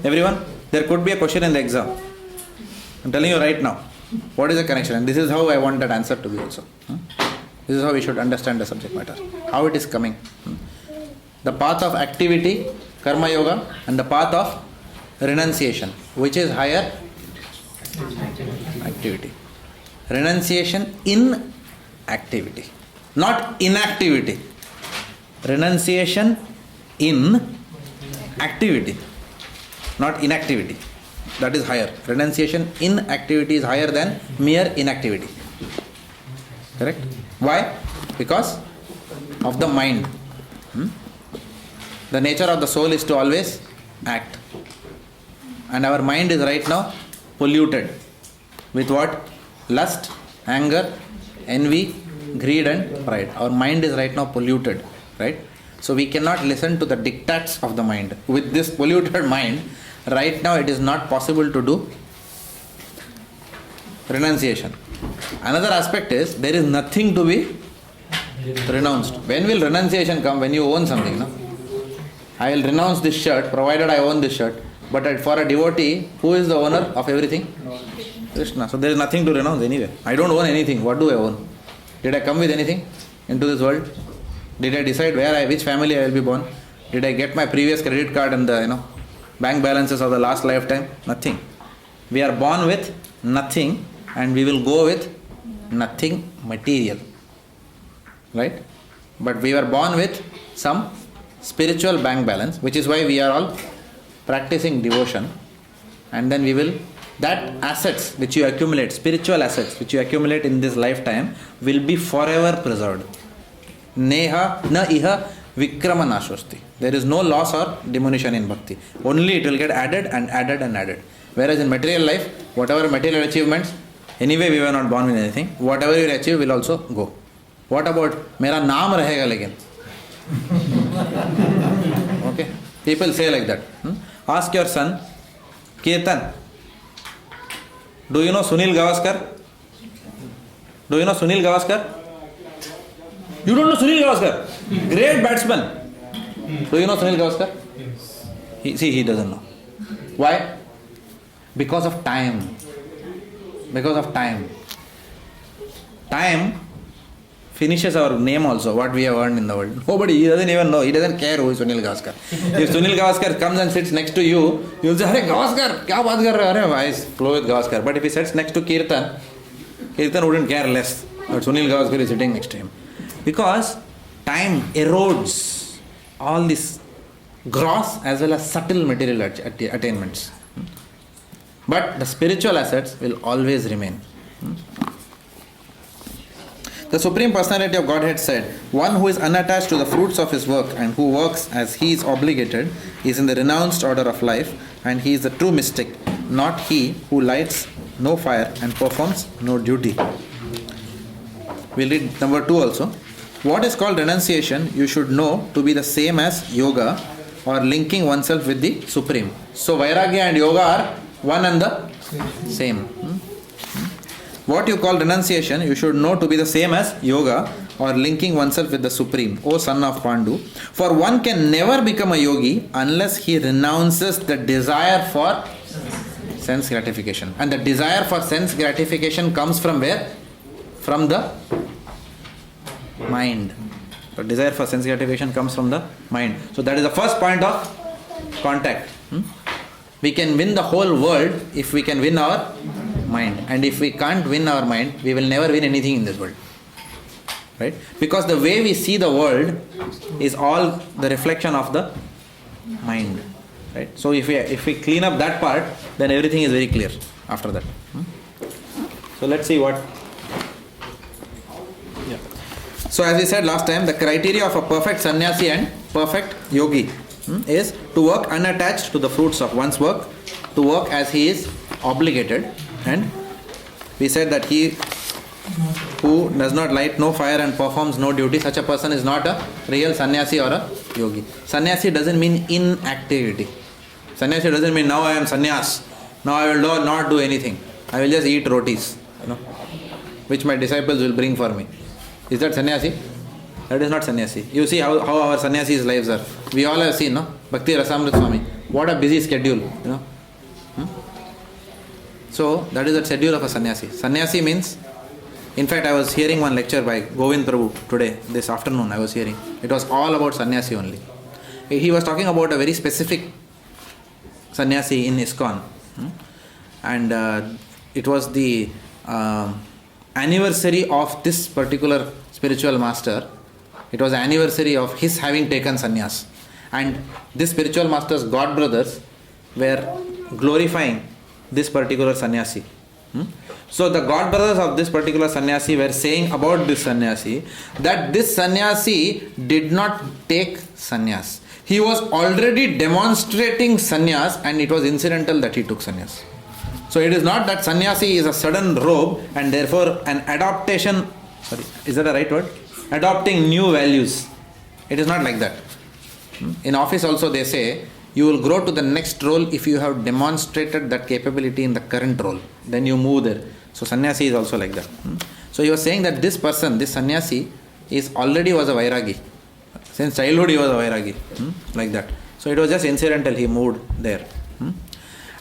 Everyone? There could be a question in the exam. I'm telling you right now. What is the connection? And this is how I want that answer to be also. This is how we should understand the subject matter. How it is coming. The path of activity, Karma yoga, and the path of renunciation. Which is higher? Activity. Renunciation in activity. Not inactivity. Renunciation in activity. Not inactivity. That is higher. Renunciation in activity is higher than mere inactivity. Correct? Why? Because of the mind. The nature of the soul is to always act. And our mind is right now polluted. With what? Lust, anger, envy, greed and pride. Our mind is right now polluted. Right? So we cannot listen to the diktats of the mind. With this polluted mind, right now it is not possible to do renunciation. Another aspect is there is nothing to be renounced. When will renunciation come? When you own something, no? I will renounce this shirt provided I own this shirt. But for a devotee, who is the owner of everything? Krishna. So there is nothing to renounce anyway. I don't own anything. What do I own? Did I come with anything into this world? Did I decide which family I will be born? Did I get my previous credit card and the bank balances of the last lifetime? Nothing. We are born with nothing and we will go with nothing material. Right? But we were born with some spiritual bank balance, which is why we are all practicing devotion. And then we will, that assets which you accumulate, spiritual assets which you accumulate in this lifetime will be forever preserved. Neha na iha vikrama nashosti. There is no loss or diminution in bhakti. Only it will get added and added and added. Whereas in material life, whatever material achievements, anyway we were not born with anything. Whatever you achieve will also go. What about mera naam rahega lekin? Okay. People say like that. Ask your son, Kirtan, do you know Sunil Gavaskar? Do you know Sunil Gavaskar? You don't know Sunil Gavaskar? Great batsman. Do you know Sunil Gavaskar? Yes. He doesn't know. Why? Because of time. Because of time. Time finishes our name also, what we have earned in the world. Nobody, he doesn't even know, he doesn't care who is Sunil Gavaskar. If Sunil Gavaskar comes and sits next to you, you will say, Arey Gavaskar, kya baat kar rahe ho? Why is Flohit Gavaskar? But if he sits next to Kirtan wouldn't care less. But Sunil Gavaskar is sitting next to him. Because time erodes all these gross as well as subtle material attainments. But the spiritual assets will always remain. The Supreme Personality of Godhead said, one who is unattached to the fruits of his work and who works as he is obligated is in the renounced order of life, and he is the true mystic, not he who lights no fire and performs no duty. We'll read number 2 also. What is called renunciation, you should know to be the same as yoga or linking oneself with the Supreme. So Vairagya and yoga are one and the same. What you call renunciation, you should know to be the same as yoga or linking oneself with the Supreme, O son of Pandu. For one can never become a yogi unless he renounces the desire for sense gratification. And the desire for sense gratification comes from where? From the mind. The desire for sense gratification comes from the mind. So that is the first point of contact. We can win the whole world if we can win our mind. And if we can't win our mind, we will never win anything in this world. Right? Because the way we see the world is all the reflection of the mind. Right? So if we clean up that part, then everything is very clear after that. So let's see what. Yeah. So as we said last time, the criteria of a perfect sannyasi and perfect yogi is to work unattached to the fruits of one's work, to work as he is obligated, and we said that he who does not light no fire and performs no duty, such a person is not a real sannyasi or a yogi. Sannyasi doesn't mean inactivity. Sannyasi doesn't mean now I am sannyas. Now I will not do anything. I will just eat rotis, which my disciples will bring for me. Is that sannyasi? That is not sannyasi. You see how our sannyasis' lives are. We all have seen, no? Bhakti Rasamrita Swami. What a busy schedule, So that is the schedule of a sannyasi. Sannyasi means, in fact, I was hearing one lecture by Govind Prabhu today, this afternoon I was hearing. It was all about sannyasi only. He was talking about a very specific sannyasi in ISKCON. And it was the anniversary of this particular spiritual master. It was the anniversary of his having taken sannyas. And this spiritual master's god brothers were glorifying this particular sannyasi. So the god brothers of this particular sannyasi were saying about this sannyasi that this sannyasi did not take sannyas. He was already demonstrating sannyas and it was incidental that he took sannyas. So it is not that sannyasi is a sudden robe and therefore an adaptation, is that a right word? Adopting new values. It is not like that. In office also they say, you will grow to the next role if you have demonstrated that capability in the current role. Then you move there. So sannyasi is also like that. So he was saying that this person, this sannyasi, already was a vairagi. Since childhood he was a vairagi. Like that. So it was just incidental, he moved there.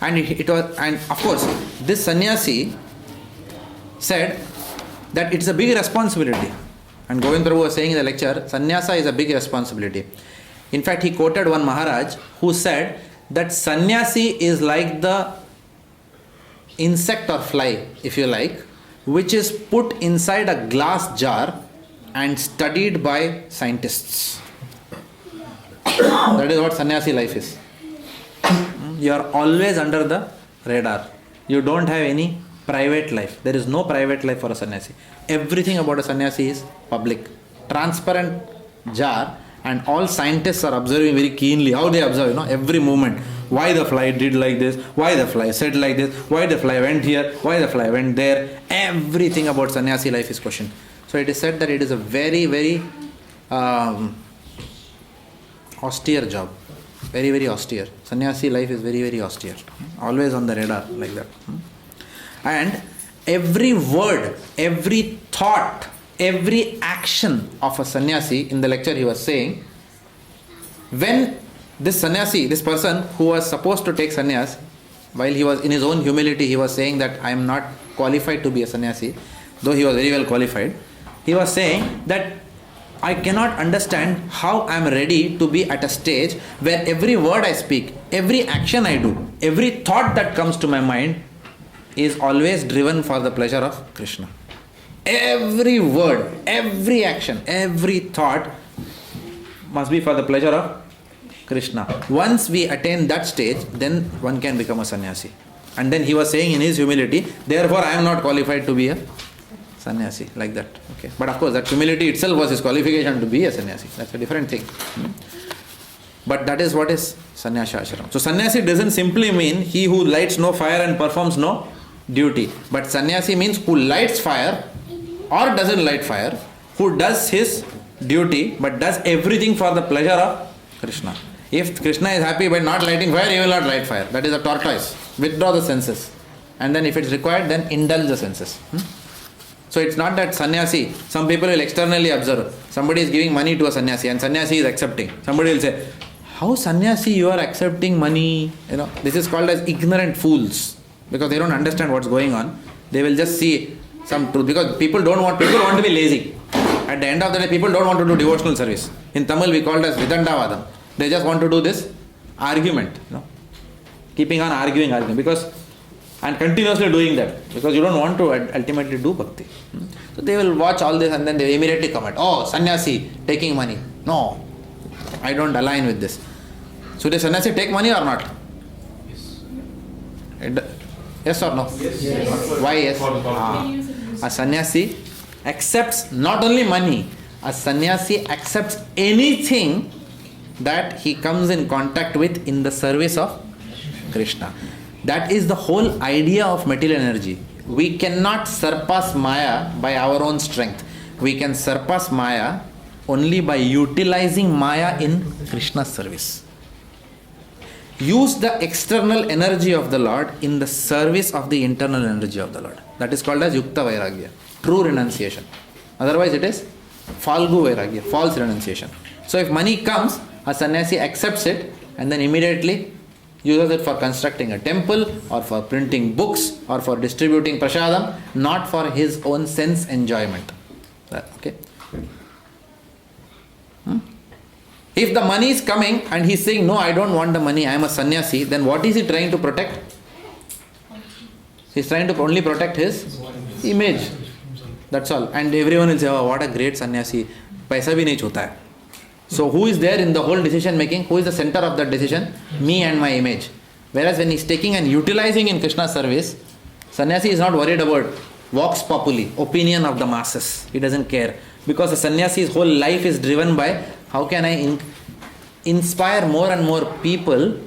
And of course, this sannyasi said that it's a big responsibility. And Govind Prabhu was saying in the lecture, sannyasa is a big responsibility. In fact, he quoted one Maharaj who said that sannyasi is like the insect or fly, if you like, which is put inside a glass jar and studied by scientists. That is what sannyasi life is. You are always under the radar. You don't have any private life. There is no private life for a sannyasi. Everything about a sannyasi is public. Transparent jar, and all scientists are observing very keenly. How they observe, every movement. Why the fly did like this, why the fly said like this, why the fly went here, why the fly went there. Everything about sannyasi life is questioned. So it is said that it is a very, very austere job. Very, very austere. Sannyasi life is very, very austere. Always on the radar, like that. And every word, every thought, every action of a sannyasi, in the lecture he was saying, when this sannyasi, this person who was supposed to take sannyas, while he was in his own humility, he was saying that I am not qualified to be a sannyasi, though he was very well qualified. He was saying that I cannot understand how I am ready to be at a stage where every word I speak, every action I do, every thought that comes to my mind is always driven for the pleasure of Krishna. Every word, every action, every thought must be for the pleasure of Krishna. Once we attain that stage, then one can become a sannyasi. And then he was saying in his humility, therefore I am not qualified to be a sannyasi, like that. Okay. But of course that humility itself was his qualification to be a sannyasi. That's a different thing. But that is what is sannyasa ashram. So sannyasi doesn't simply mean he who lights no fire and performs no duty. But sannyasi means who lights fire or doesn't light fire, who does his duty but does everything for the pleasure of Krishna. If Krishna is happy by not lighting fire, he will not light fire. That is a tortoise. Withdraw the senses. And then if it's required, then indulge the senses. So it's not that sannyasi, some people will externally observe. Somebody is giving money to a sannyasi and sannyasi is accepting. Somebody will say, how sannyasi you are accepting money? This is called as ignorant fools. Because they don't understand what's going on. They will just see some truth. Because people want to be lazy. At the end of the day, people don't want to do devotional service. In Tamil we call it as Vidandavadam. They just want to do this argument. Keeping on arguing. And continuously doing that. Because you don't want to ultimately do bhakti. So they will watch all this and then they immediately comment, oh, sannyasi taking money. No, I don't align with this. So does sannyasi take money or not? Yes or no? Yes. Why yes? A sannyasi accepts not only money, a sannyasi accepts anything that he comes in contact with in the service of Krishna. That is the whole idea of material energy. we cannot surpass Maya by our own strength. We can surpass Maya only by utilizing Maya in Krishna's service. Use the external energy of the Lord in the service of the internal energy of the Lord. That is called as Yukta Vairagya, true renunciation. Otherwise it is Falgu Vairagya, false renunciation. So if money comes, a sannyasi accepts it and then immediately uses it for constructing a temple or for printing books or for distributing prasadam, not for his own sense enjoyment. Okay. If the money is coming and he is saying, no, I don't want the money, I am a sannyasi, then what is he trying to protect? He is trying to only protect his image. That's all. And everyone will say, oh, what a great sannyasi. Paisa bhi nahi chota hai. So who is there in the whole decision making? Who is the center of that decision? Me and my image. Whereas when he is taking and utilizing in Krishna's service, sannyasi is not worried about vox populi, opinion of the masses. He doesn't care. Because the sannyasi's whole life is driven by how can I inspire more and more people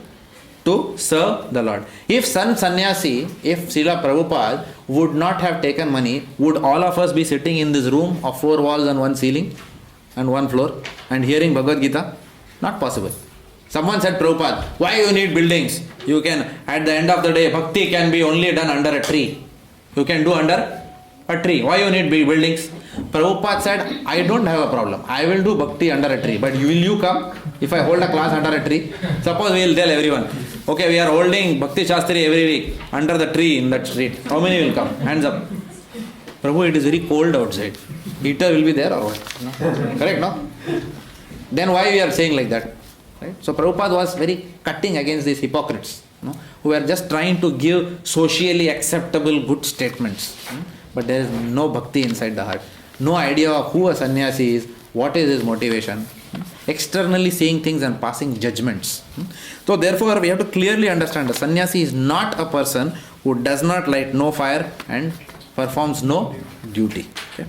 to serve the Lord. If some sannyasi, if Srila Prabhupada would not have taken money, would all of us be sitting in this room of 4 walls and 1 ceiling and 1 floor and hearing Bhagavad Gita? Not possible. Someone said, Prabhupada, why you need buildings? You can, at the end of the day, bhakti can be only done under a tree. You can do under a tree. Why you need buildings? Prabhupada said, I don't have a problem. I will do bhakti under a tree. But will you come if I hold a class under a tree? Suppose we will tell everyone, okay, we are holding Bhakti Shastri every week under the tree in that street. How many will come? Hands up. Prabhu, it is very cold outside. Heater will be there or what? No? Correct, no? Then why we are saying like that? Right? So Prabhupada was very cutting against these hypocrites, no? Who are just trying to give socially acceptable good statements. But there is no bhakti inside the heart. No idea of who a sannyasi is, what is his motivation. Externally saying things and passing judgments. So therefore we have to clearly understand the sannyasi is not a person who does not light no fire and performs no duty. Okay.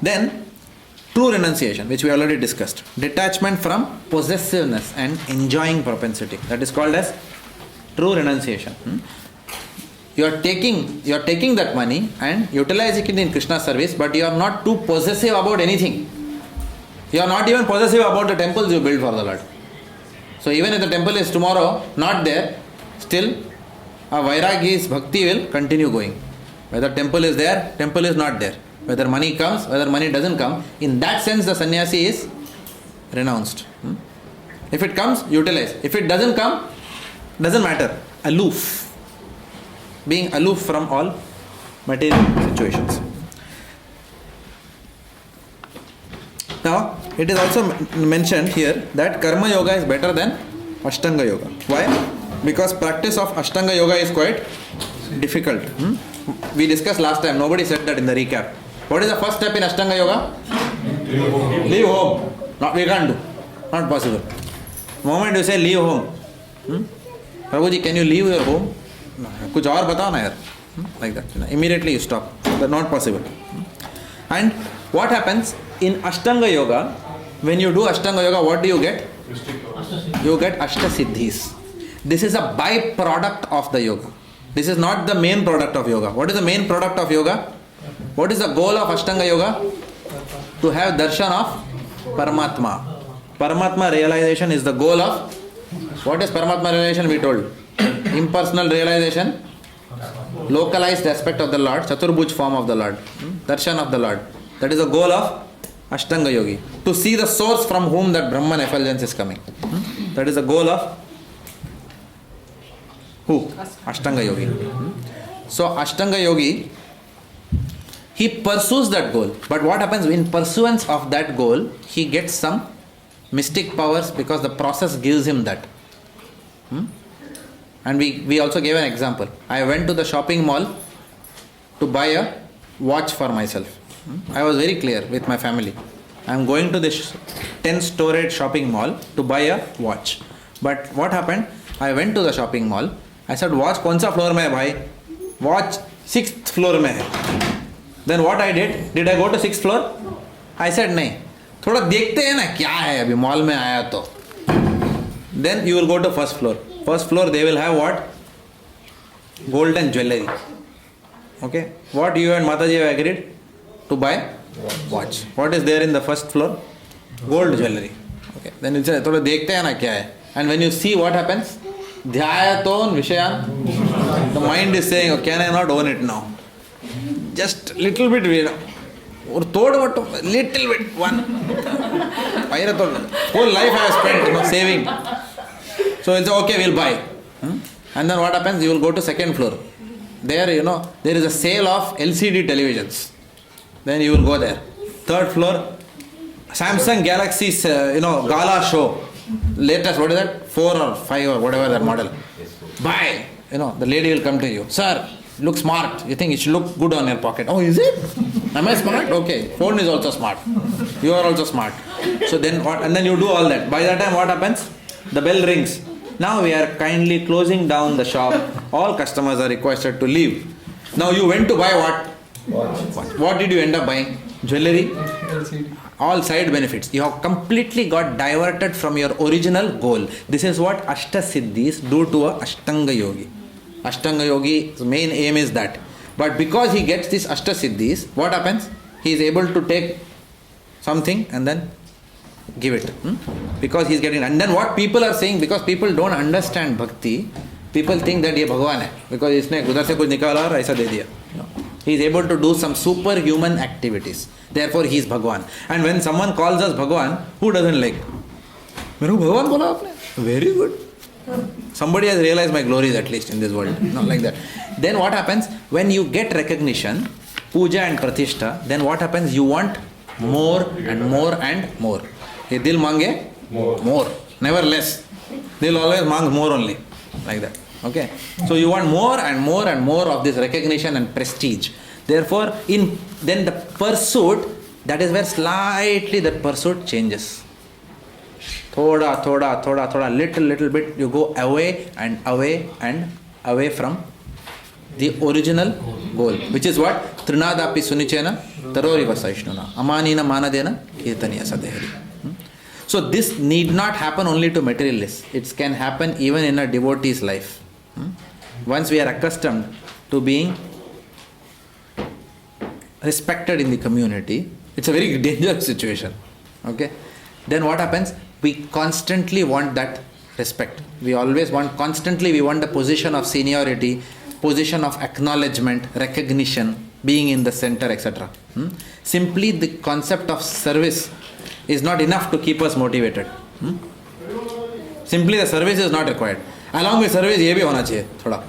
Then true renunciation, which we already discussed. Detachment from possessiveness and enjoying propensity. That is called as true renunciation. You are taking that money and utilizing it in Krishna's service, but you are not too possessive about anything. You are not even possessive about the temples you build for the Lord. So even if the temple is tomorrow not there, still a Vairagi's bhakti will continue going. Whether temple is there, temple is not there. Whether money comes, whether money doesn't come, in that sense the sannyasi is renounced. If it comes, utilize. If it doesn't come, doesn't matter. Aloof. Being aloof from all material situations. Now, it is also mentioned here that Karma Yoga is better than Ashtanga Yoga. Why? Because practice of Ashtanga Yoga is quite difficult. We discussed last time, nobody said that in the recap. What is the first step in Ashtanga Yoga? Leave home. No, we can't do. Not possible. The moment you say leave home, Prabhuji, can you leave your home? कुछ और बताओ ना यार. Like that. Immediately you stop. That's not possible. And what happens in Ashtanga Yoga, when you do Ashtanga Yoga, what do you get? You get Ashtasiddhis. This is a byproduct of the yoga. This is not the main product of yoga. What is the main product of yoga? What is the goal of Ashtanga Yoga? To have darshan of Paramatma. Paramatma realization is the goal of... What is Paramatma realization? We told. Impersonal realization, localized aspect of the Lord, Chaturbhuj form of the Lord, darshan of the Lord. That is the goal of Ashtanga Yogi. To see the source from whom that Brahman effulgence is coming. That is the goal of who? Ashtanga Yogi. So Ashtanga Yogi, he pursues that goal. But what happens in pursuance of that goal, he gets some mystic powers because the process gives him that. And we also gave an example. I went to the shopping mall to buy a watch for myself. I was very clear with my family. I am going to this 10-storied shopping mall to buy a watch. But what happened? I went to the shopping mall. I said, watch kaun sa floor mein hai bhai? Watch 6th floor mein hai. Then what I did I go to 6th floor? I said, nahi. Thoda dekhte hain na kya hai abhi mall mein aaya to. Then you will go to 1st floor. First floor they will have what? golden jewelry. Okay, what you and Mataji have agreed to buy? Watch. What is there in the first floor? Gold jewelry. Okay, then you say, थोड़ा देखते हैं ना क्या है. And when you see what happens, ध्यायतोन विषयान. The mind is saying, oh, can I not own it now? Just little bit, or तोड़ मटो, little bit, one. Whole life I have spent, saving. So it's okay, we'll buy. And then what happens? You will go to second floor. There, there is a sale of LCD televisions. Then you will go there. Third floor, Samsung Galaxy's, gala show. Latest, what is that? 4 or 5 or whatever that model. Buy. The lady will come to you. Sir, look smart. You think it should look good on your pocket. Oh, is it? Am I smart? Okay. Phone is also smart. You are also smart. So then what? And then you do all that. By that time, what happens? The bell rings. Now we are kindly closing down the shop. All customers are requested to leave. Now you went to buy what? What did you end up buying? Jewelry? LCD. All side benefits. You have completely got diverted from your original goal. This is what Ashtasiddhis do to a Ashtanga Yogi. Ashtanga Yogi's main aim is that. But because he gets this Ashtasiddhis, what happens? He is able to take something and then give it. Because he is getting. And then what people are saying, because people don't understand bhakti, people think that ये भगवान है. Because इसने उधर से कुछ निकाला और ऐसा दे दिया. He is able to do some superhuman activities. Therefore, he is Bhagwan. And when someone calls us Bhagwan, who doesn't like? मेरे को भगवान बोला आपने? Very good. Somebody has realized my glories at least in this world. Not like that. Then what happens? When you get recognition, puja and pratishtha, then what happens? You want more and more and more. ये दिल मांगे more. Never less. They'll always mang more only. Like that. Okay, so you want more and more and more of this recognition and prestige. Therefore, then the pursuit, that is where slightly the pursuit changes. Thoda, little bit, you go away and away and away from the original goal, which is what? Trinadapi sunichena taroriva saishnuna amanina manadena kirtaniya sadehari. So this need not happen only to materialists. It can happen even in a devotee's life. Once we are accustomed to being respected in the community, it's a very dangerous situation. Okay? Then what happens? We constantly want that respect. We always want, we want the position of seniority, position of acknowledgement, recognition, being in the center, etc. Simply the concept of service is not enough to keep us motivated. Simply the service is not required. Along with service, ये भी होना चाहिए थोड़ा.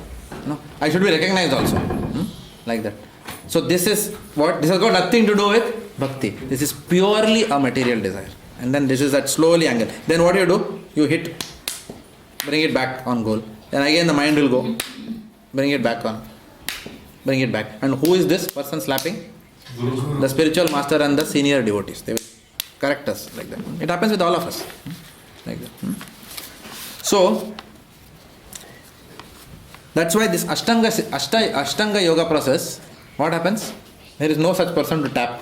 I should be recognized also. Like that. So this is what? This has got nothing to do with bhakti. This is purely a material desire. And then this is that slowly angle. Then what do? You hit, bring it back on goal. Then again the mind will go, bring it back on, bring it back. And who is this person slapping? The spiritual master and the senior devotees. They will correct us like that. It happens with all of us. Like that. So, that's why this Ashtanga yoga process, what happens? There is no such person to tap.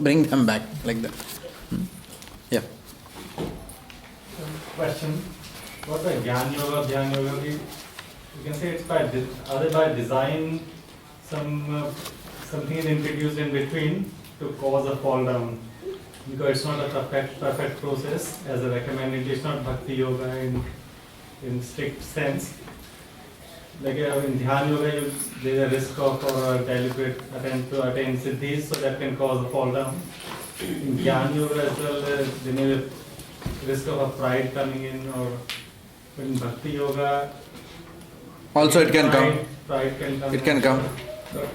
Bring them back like that. Yeah. Question. What by Jnana Yoga? Jnana Yoga, you can say it's by design, something is introduced in between to cause a fall down. Because it's not a perfect process as a recommended. It's not Bhakti Yoga in strict sense. Like in Dhyana Yoga, there is a risk of a deliberate attempt to attain siddhis, so that can cause a fall down. In Jnana Yoga as well, there may be a risk of a pride coming in, or in Bhakti Yoga, also it can come. Pride can come. It can come. So,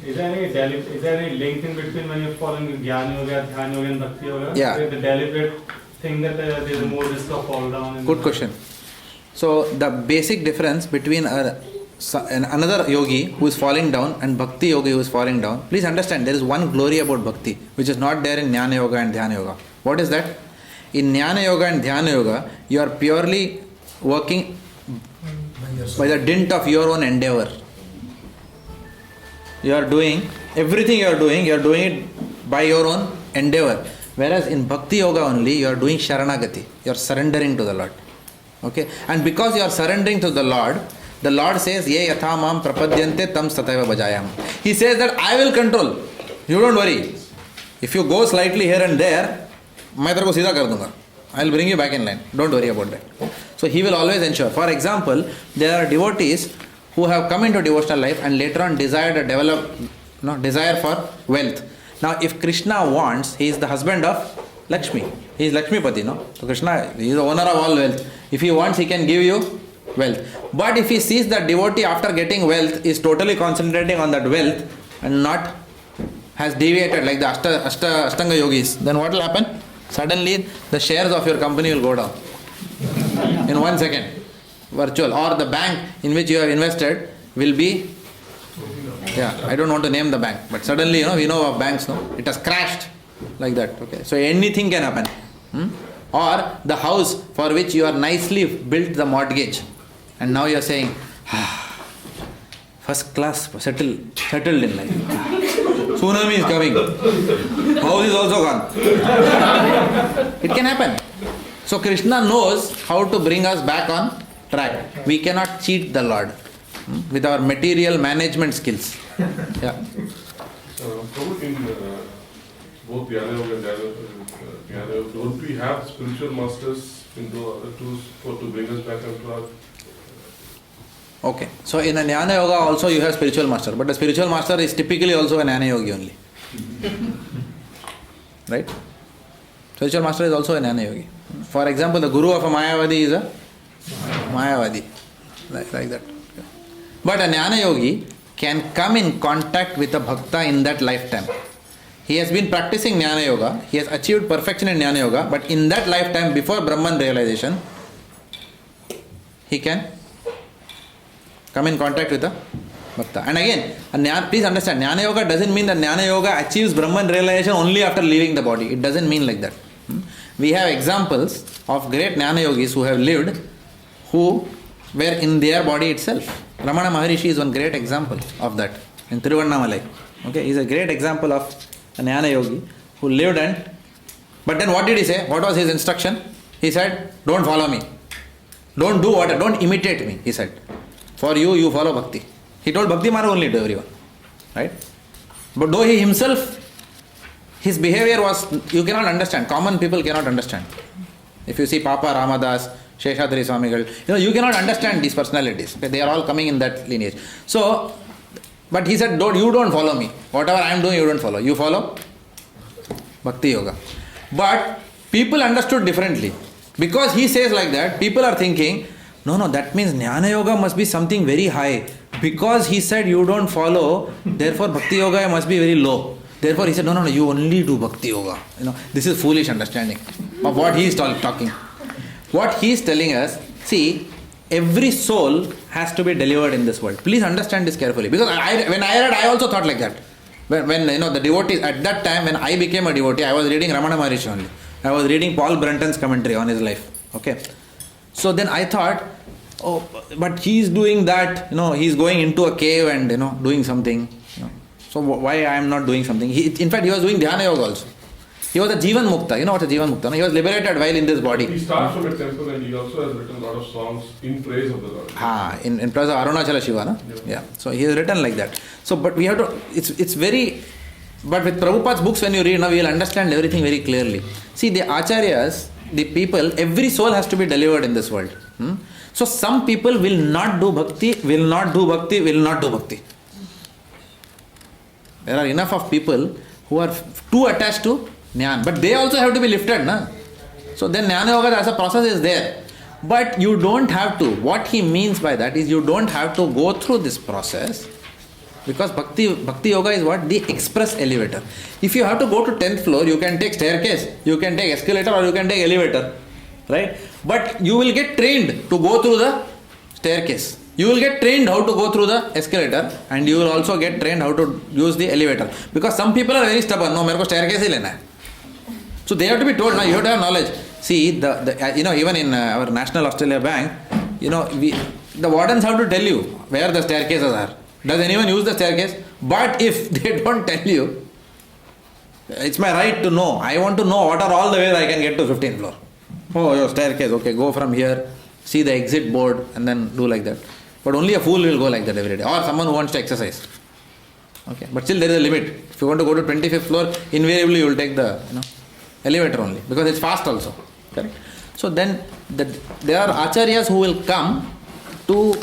is there any link in between when you're following Jnana Yoga, Dhyana Yoga and Bhakti Yoga? Yeah. The deliberate thing that there's more risk of fall down. Good question. So the basic difference between another yogi who is falling down and Bhakti yogi who is falling down, please understand there is one glory about Bhakti which is not there in Jnana Yoga and Dhyana Yoga. What is that? In Jnana Yoga and Dhyana Yoga, you are purely working by the dint of your own endeavor. You are doing, everything you are doing it by your own endeavor. Whereas in Bhakti Yoga only, you are doing Sharanagati. You are surrendering to the Lord. Okay? And because you are surrendering to the Lord, The Lord says, Ye yatha mam prapadyante tam sataiva bhajayam. He says that I will control. You don't worry. If you go slightly here and there, मैं तेरे को सीधा कर दूंगा. I will bring you back in line. Don't worry about that. So he will always ensure. For example, there are devotees who have come into devotional life and later on desired a desire for wealth. Now, if Krishna wants, he is the husband of Lakshmi. He is Lakshmipati, no? So Krishna, he is the owner of all wealth. If he wants, he can give you wealth. But if he sees that devotee after getting wealth is totally concentrating on that wealth and not has deviated like the Ashtanga yogis, then what will happen? Suddenly the shares of your company will go down in 1 second, virtual, or the bank in which you have invested will be, I don't want to name the bank, but suddenly, we know of banks, it has crashed like that. Okay, so anything can happen. Or the house for which you are nicely built the mortgage, and now you are saying, first class, settled in life. Tsunami is coming. House is also gone. It can happen. So Krishna knows how to bring us back on track. We cannot cheat the Lord with our material management skills. Yeah. Prabhu, in both Jnana Yoga and Jnana Yoga, don't we have spiritual masters in the other tools to bring us back on track? Okay, so in a Jnana Yoga also you have spiritual master, but the spiritual master is typically also a Jnana Yogi only. Right? Spiritual master is also a Jnana Yogi. For example, the guru of a Mayavadi is a Mayavadi. Like that. But a Jnana Yogi can come in contact with a Bhakta in that lifetime. He has been practicing Jnana Yoga, he has achieved perfection in Jnana Yoga, but in that lifetime before Brahman realization, he can come in contact with a Bhakta. And again, please understand, Jnana Yoga doesn't mean that Jnana Yoga achieves Brahman realization only after leaving the body. It doesn't mean like that. We have examples of great Jnana Yogis who have lived, who were in their body itself. Ramana Maharishi is one great example of that in Tiruvannamalai. Okay, he is a great example of a Jnana Yogi who lived but then what did he say? What was his instruction? He said, don't follow me. Don't imitate me, he said. For you follow Bhakti. He told Bhakti Marg only to everyone. Right? But though he himself, his behavior was, you cannot understand. Common people cannot understand. If you see Papa Ramadas, Sheshadri Swamigal, you cannot understand these personalities. Okay? They are all coming in that lineage. So, but he said, you don't follow me. Whatever I am doing, you don't follow. You follow Bhakti Yoga. But people understood differently. Because he says like that, people are thinking, no, that means Jnana Yoga must be something very high. Because he said you don't follow, therefore Bhakti Yoga must be very low. Therefore he said, no, you only do Bhakti Yoga. This is foolish understanding of what he is talking. What he is telling us, see, every soul has to be delivered in this world. Please understand this carefully. Because when I read, I also thought like that. When the devotees, at that time when I became a devotee, I was reading Ramana Maharishi only. I was reading Paul Brunton's commentary on his life. Okay. So then I thought, but he is doing that, he is going into a cave and, doing something. So why I am not doing something? In fact, he was doing Dhyana Yoga also. He was a Jivan Mukta. You know what a Jivan Mukta? No? He was liberated while in this body. He starts from a temple and he also has written a lot of songs in praise of the Lord. In praise of Arunachala Shiva. No? Yeah. So he has written like that. So, but we have to, it's very, but with Prabhupada's books when you read, now we will understand everything very clearly. See, the acharyas, the people, every soul has to be delivered in this world. So some people will not do bhakti, will not do bhakti. There are enough of people who are too attached to Jnana, but they also have to be lifted. Na? So then Jnana Yoga as a process is there. But you don't have to. What he means by that is you don't have to go through this process, because Bhakti Yoga is what? The express elevator. If you have to go to 10th floor, you can take staircase, you can take escalator, or you can take elevator. Right? But you will get trained to go through the staircase. You will get trained how to go through the escalator, and you will also get trained how to use the elevator. Because some people are very stubborn. No, मेरे को staircase ही लेना है. So they have to be told. Now you have to have knowledge. See, even in our National Australia Bank, the wardens have to tell you where the staircases are. Does anyone use the staircase? But if they don't tell you, it's my right to know. I want to know what are all the ways I can get to 15th floor. Oh, your staircase. Okay, go from here, see the exit board, and then do like that. But only a fool will go like that every day, or someone who wants to exercise. Okay, but still there is a limit. If you want to go to 25th floor, invariably you will take the elevator only, because it's fast also. Correct? So then there are acharyas who will come to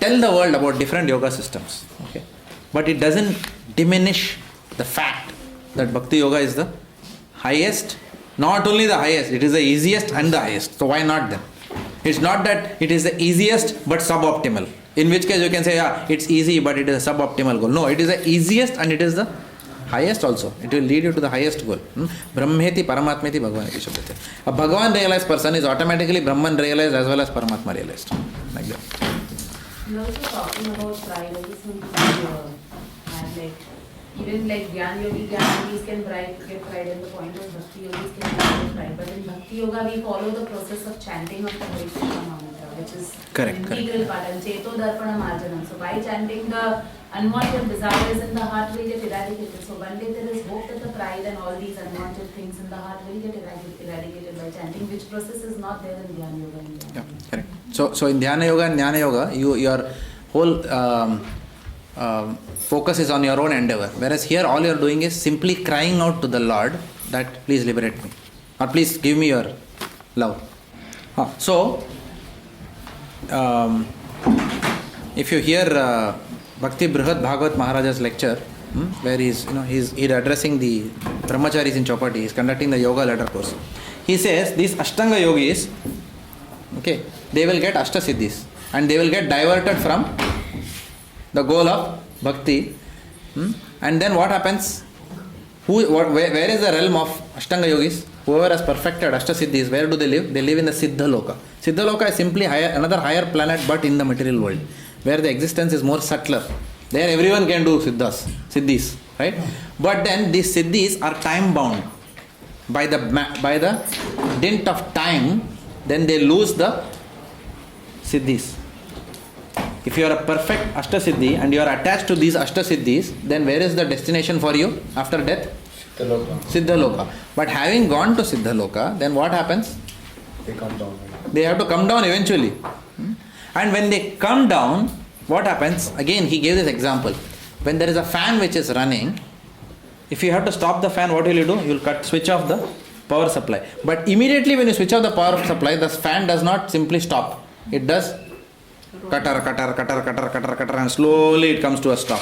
tell the world about different yoga systems. Okay, but it doesn't diminish the fact that Bhakti Yoga is the highest, not only the highest, it is the easiest and the highest. So why not then? It's not that it is the easiest but suboptimal. In which case you can say, yeah, it's easy but it is a suboptimal goal. No, it is the easiest and it is the highest also. It will lead you to the highest goal. Brahmeti Paramatmeti Bhagavaneti Shabdate. A Bhagavan realized person is automatically Brahman realized as well as Paramatma realized. Like that. And also talking about pride, I just want to add, like, even like Jnana Yogis can get pride, and the point of Bhakti Yogis can get pride. But in Bhakti Yoga, we follow the process of chanting of the Hare Krishna mantra, which is Correct, an integral part, and Cheto Darpana Marjanam. So by chanting, the unwanted desires in the heart will get eradicated. So one day there is hope that the pride and all these unwanted things in the heart will get eradicated by chanting, which process is not there in Jnana Yoga. Yeah, correct. So in Dhyana Yoga and Jnana Yoga, your whole focus is on your own endeavor. Whereas here all you are doing is simply crying out to the Lord that please liberate me, or please give me your love. So if you hear Bhakti Brihad Bhagavat Maharaja's lecture, where he's addressing the brahmacharis in Chopati, he's conducting the yoga ladder course. He says these Ashtanga yogis, okay, they will get Ashtasiddhis and they will get diverted from the goal of bhakti. And then what happens? Where is the realm of Ashtanga yogis? Whoever has perfected Ashtasiddhis, where do they live? They live in the Siddha Loka. Siddha Loka is simply another higher planet but in the material world, where the existence is more subtler. There everyone can do siddhis, right? But then these siddhis are time bound. By the dint of time, then they lose the siddhis. If you are a perfect Ashtasiddhi and you are attached to these Ashtasiddhis, then where is the destination for you after death? Siddha Loka. But having gone to Siddha Loka, then what happens? They come down. They have to come down eventually. And when they come down, what happens? Again, he gave this example. When there is a fan which is running, if you have to stop the fan, what will you do? You will switch off the power supply. But immediately when you switch off the power supply, the fan does not simply stop. It does cutter, and slowly it comes to a stop.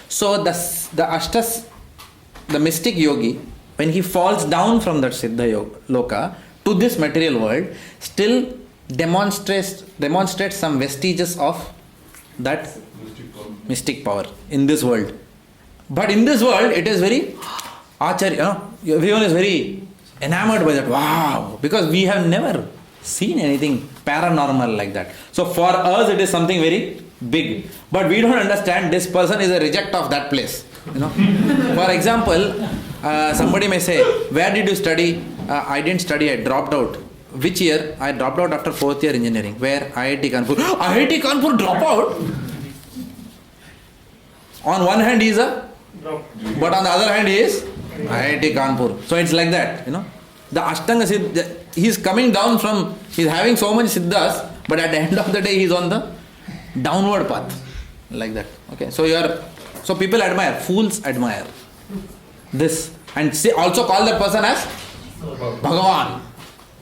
So the mystic yogi, when he falls down from that Siddha Loka to this material world, still demonstrates some vestiges of that mystic power in this world. But in this world, it is very acharya. Everyone is very enamored by that. Wow! Because we have never seen anything paranormal like that. So for us, it is something very big. But we don't understand this person is a reject of that place. For example, somebody may say, where did you study? I didn't study, I dropped out. Which year? I dropped out after 4th year engineering. Where? IIT Kanpur. IIT Kanpur drop out? On one hand he is but on the other hand he is IIT Kanpur. So it's like that, The Ashtanga Siddha, he is coming down from, he is having so many siddhas, but at the end of the day he is on the downward path. Like that. Okay. So people admire, fools admire this. And also call that person as Bhagavan,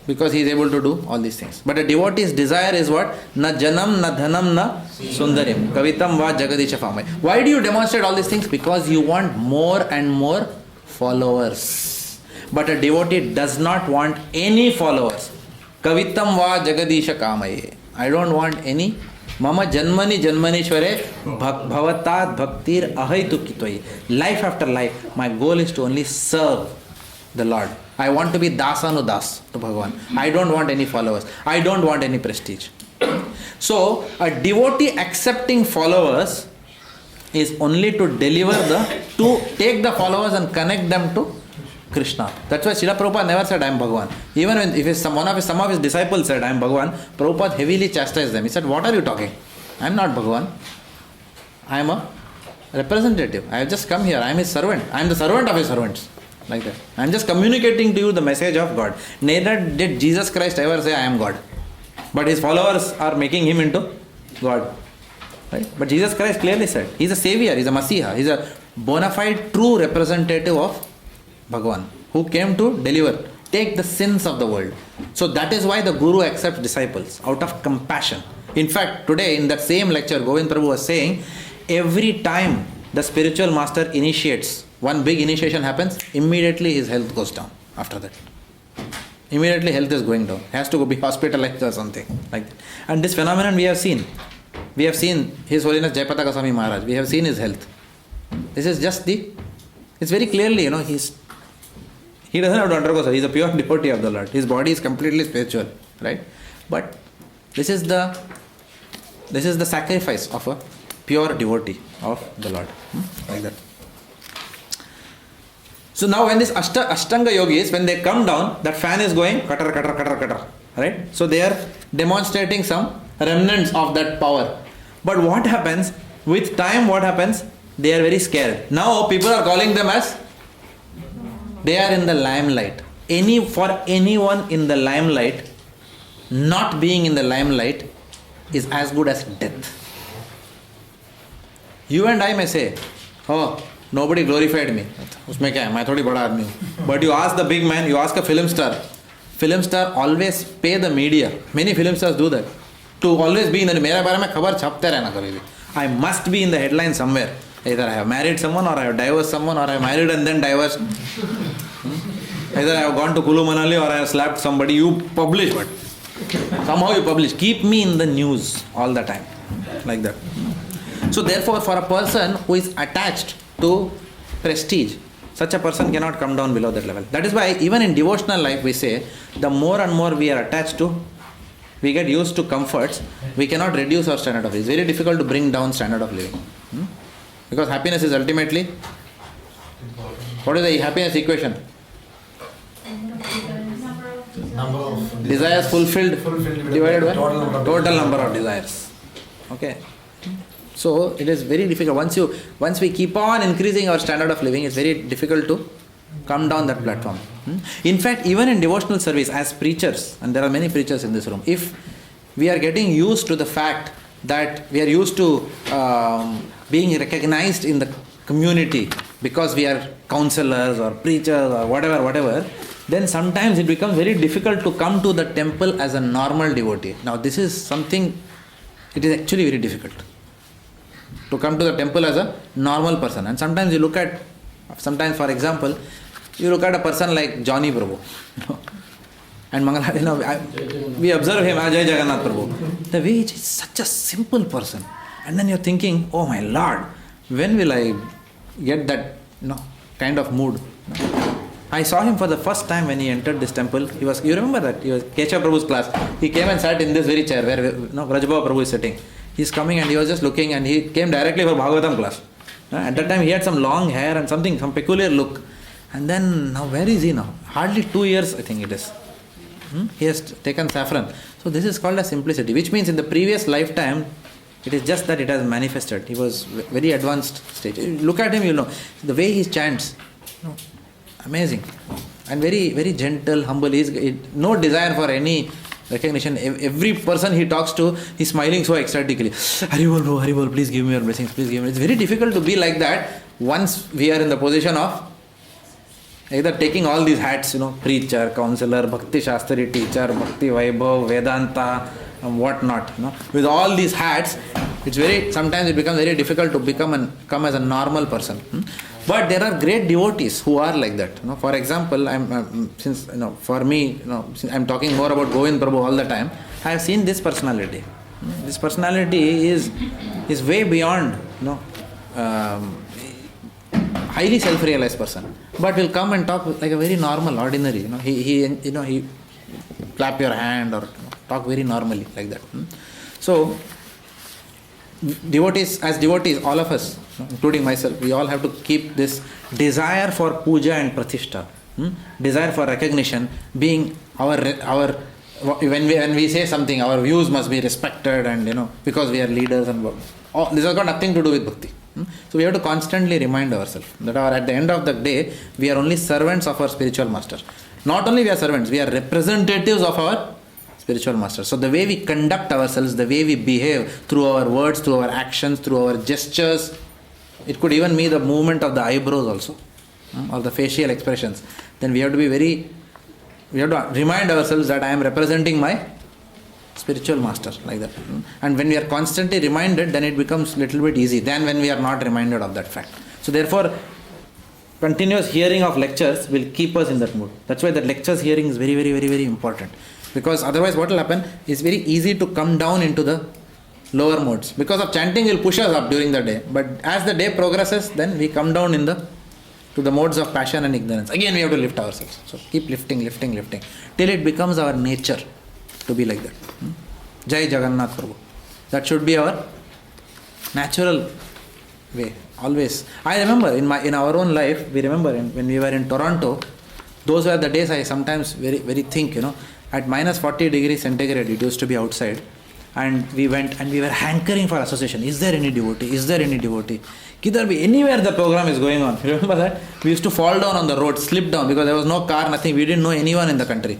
because he is able to do all these things. But a devotee's desire is what? Na janam, na dhanam, na sundarim. Kavitam va jagadisha famai. Why do you demonstrate all these things? Because you want more and more followers. But a devotee does not want any followers. Kavitam va jagadisha kamaye. I don't want any. Mama janmani janmanishware bhavatat bhaktir ahaitukitvayi. Life after life, my goal is to only serve the Lord. I want to be dasanudas to Bhagavan. I don't want any followers. I don't want any prestige. So, a devotee accepting followers is only to take the followers and connect them to Krishna. That's why Srila Prabhupada never said, I am Bhagavan. Even when some of his disciples said, I am Bhagavan, Prabhupada heavily chastised them. He said, what are you talking? I am not Bhagavan. I am a representative. I have just come here. I am his servant. I am the servant of his servants. Like that. I am just communicating to you the message of God. Neither did Jesus Christ ever say, I am God. But his followers are making him into God. Right? But Jesus Christ clearly said, He is a savior, He is a Messiah, He is a bona fide true representative of Bhagavan, who came to deliver, take the sins of the world. So that is why the Guru accepts disciples, out of compassion. In fact, today in that same lecture, Govind Prabhu was saying, every time the spiritual master initiates, one big initiation happens, immediately his health goes down after that. Immediately health is going down. He has to go be hospitalized or something like that. And this phenomenon we have seen. We have seen His Holiness Jayapataka Swami Maharaj. We have seen his health. This is just it's very clearly, he doesn't have to undergo surgery. He is a pure devotee of the Lord. His body is completely spiritual, right? But this is the sacrifice of a pure devotee of the Lord. Like that. So now when this Ashtanga yogis, when they come down, that fan is going cutter, cutter, cutter, cutter. Right? So they are demonstrating some remnants of that power. But what happens? With time, what happens? They are very scared. Now people are calling them as they are in the limelight. For anyone in the limelight, not being in the limelight is as good as death. You and I may say, oh, nobody glorified me. Usme kya hai? Main thodi bada aadmi hu. But you ask the big man, you ask a film star. Film star always pay the media. Many film stars do that. To always be in the मेरे बारे में खबर छापते रहना कभी भी. I must be in the headline somewhere. Either I have married someone, or I have divorced someone, or I have married and then divorced. Either I have gone to Kulu Manali, or I have slapped somebody. You publish, but somehow you publish. Keep me in the news all the time, like that. So therefore, for a person who is attached to prestige, such a person cannot come down below that level. That is why even in devotional life we say, the more and more we are attached to, we get used to comforts, we cannot reduce our standard of living. It's very difficult to bring down standard of living. Because happiness is ultimately, what is the happiness equation? Number of Desires fulfilled divided by total number of desires. Okay. So it is very difficult. Once we keep on increasing our standard of living, it's very difficult to come down that platform. In fact, even in devotional service, as preachers, and there are many preachers in this room, if we are getting used to the fact that we are used to being recognized in the community because we are counselors or preachers or whatever, then sometimes it becomes very difficult to come to the temple as a normal devotee. Now this is something, it is actually very difficult to come to the temple as a normal person. And sometimes you look at, for example, you look at a person like Johnny Prabhu, and Mangala, we observe him, Jai Jagannath Prabhu. The way he is such a simple person. And then you're thinking, oh my Lord, when will I get that kind of mood? I saw him for the first time when he entered this temple. You remember that? He was Keshav Prabhu's class. He came and sat in this very chair where Rajbhava Prabhu is sitting. He's coming and he was just looking, and he came directly for Bhagavatam class. At that time he had some long hair and some peculiar look. And then now where is he now? Hardly 2 years I think it is. He has taken saffron. So this is called a simplicity, which means in the previous lifetime, it is just that it has manifested. He was very advanced stage. Look at him, the way he chants. Amazing. And very, very gentle, humble. No desire for any recognition. Every person he talks to, he's smiling so ecstatically. Haribol, bro, Haribol, please give me your blessings, please give me. It's very difficult to be like that once we are in the position of either taking all these hats, preacher, counselor, Bhakti Shastri teacher, Bhakti Vaibhav, Vedanta, and what not. With all these hats, sometimes it becomes very difficult to come as a normal person. But there are great devotees who are like that. For example, for me, since I'm talking more about Govind Prabhu all the time, I have seen this personality. This personality is way beyond, highly self-realized person, but will come and talk like a very normal, ordinary. He clap your hand or talk very normally like that. So devotees, all of us, including myself, we all have to keep this desire for puja and pratishtha, desire for recognition, being our when we say something, our views must be respected, and because we are leaders, and this has got nothing to do with bhakti. So we have to constantly remind ourselves that at the end of the day, we are only servants of our spiritual master. Not only we are servants, we are representatives of our spiritual master. So the way we conduct ourselves, the way we behave through our words, through our actions, through our gestures, it could even be the movement of the eyebrows also, or the facial expressions. Then we have to remind ourselves that I am representing my spiritual master, like that. And when we are constantly reminded, then it becomes little bit easy than when we are not reminded of that fact. So therefore, continuous hearing of lectures will keep us in that mood. That's why the lectures hearing is very, very, very, very important. Because otherwise what will happen is very easy to come down into the lower modes. Because of chanting will push us up during the day. But as the day progresses, then we come down to the modes of passion and ignorance. Again we have to lift ourselves. So keep lifting till it becomes our nature to be like that. Jai Jagannath Prabhu. That should be our natural way. Always. I remember in our own life, we remember when we were in Toronto, those were the days I sometimes very think, at minus 40 degrees centigrade it used to be outside, and we went and we were hankering for association. Is there any devotee? Is there any devotee? Kidhar bhi, anywhere the program is going on. Remember that? We used to fall down on the road, slip down because there was no car, nothing. We didn't know anyone in the country.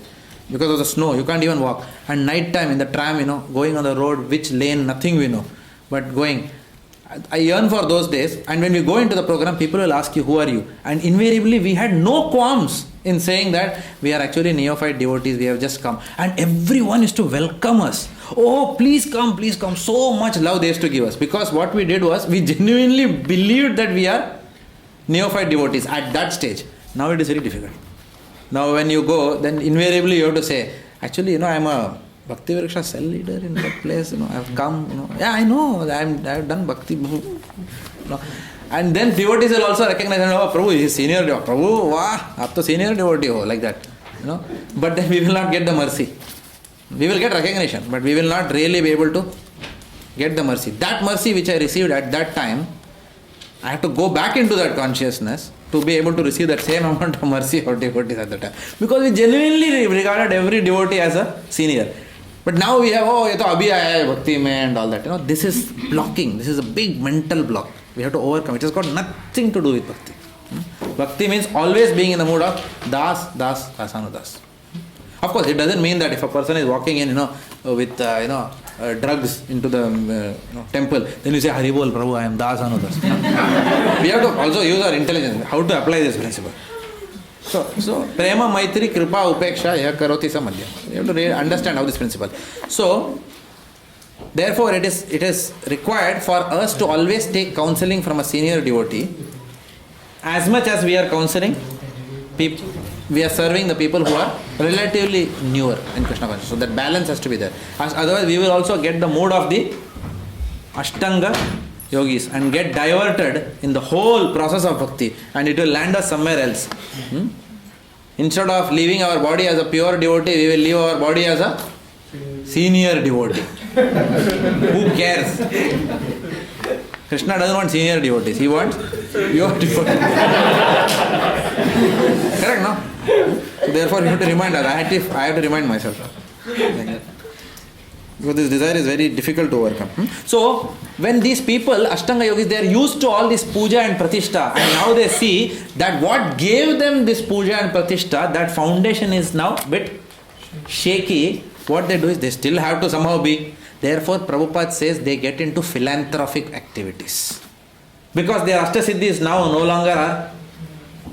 Because of the snow, you can't even walk. And night time in the tram, going on the road, which lane, nothing we know. But going. I yearn for those days, and when we go into the program, people will ask you, who are you? And invariably, we had no qualms in saying that we are actually neophyte devotees, we have just come. And everyone used to welcome us. Oh, please come. So much love they used to give us. Because what we did was, we genuinely believed that we are neophyte devotees at that stage. Now it is very difficult. Now when you go, then invariably you have to say, actually, I am a Bhakti Vriksha cell leader in that place, I have come, yeah, I know, I have done Bhakti. And then devotees will also recognize, oh, Prabhu, he is senior devotee. Prabhu, wow, aap to senior devotee ho, like that. But then we will not get the mercy. We will get recognition, but we will not really be able to get the mercy. That mercy which I received at that time, I have to go back into that consciousness to be able to receive that same amount of mercy of devotees at the time. Because we genuinely regarded every devotee as a senior. But now we have, ye to abhi aaya hai bhakti mein and all that. This is blocking. This is a big mental block. We have to overcome. It has got nothing to do with bhakti. Bhakti means always being in the mood of das, dasanudas. Of course, it doesn't mean that if a person is walking in, with drugs into the temple, then you say, Hari Bol, Prabhu, I am dasanudas. We have to also use our intelligence, how to apply this principle. So prema, maitri, kripa, upeksha, yaha karoti samadhya. You have to really understand how this principle. So, therefore, it is required for us to always take counseling from a senior devotee. As much as we are counseling people, we are serving the people who are relatively newer in Krishna consciousness. So that balance has to be there. Otherwise, we will also get the mood of the Ashtanga yogis and get diverted in the whole process of bhakti, and it will land us somewhere else. Instead of leaving our body as a pure devotee, we will leave our body as a senior devotee. Who cares? Krishna doesn't want senior devotees, he wants pure devotees. Correct, no? So therefore, you have to remind us. I have to remind myself. Like that. Because this desire is very difficult to overcome. So, when these people, Ashtanga yogis, they are used to all this puja and pratishtha, and now they see that what gave them this puja and pratishtha, that foundation is now a bit shaky. What they do is they still have to somehow be. Therefore, Prabhupada says they get into philanthropic activities. Because their Ashtasiddhis now no longer are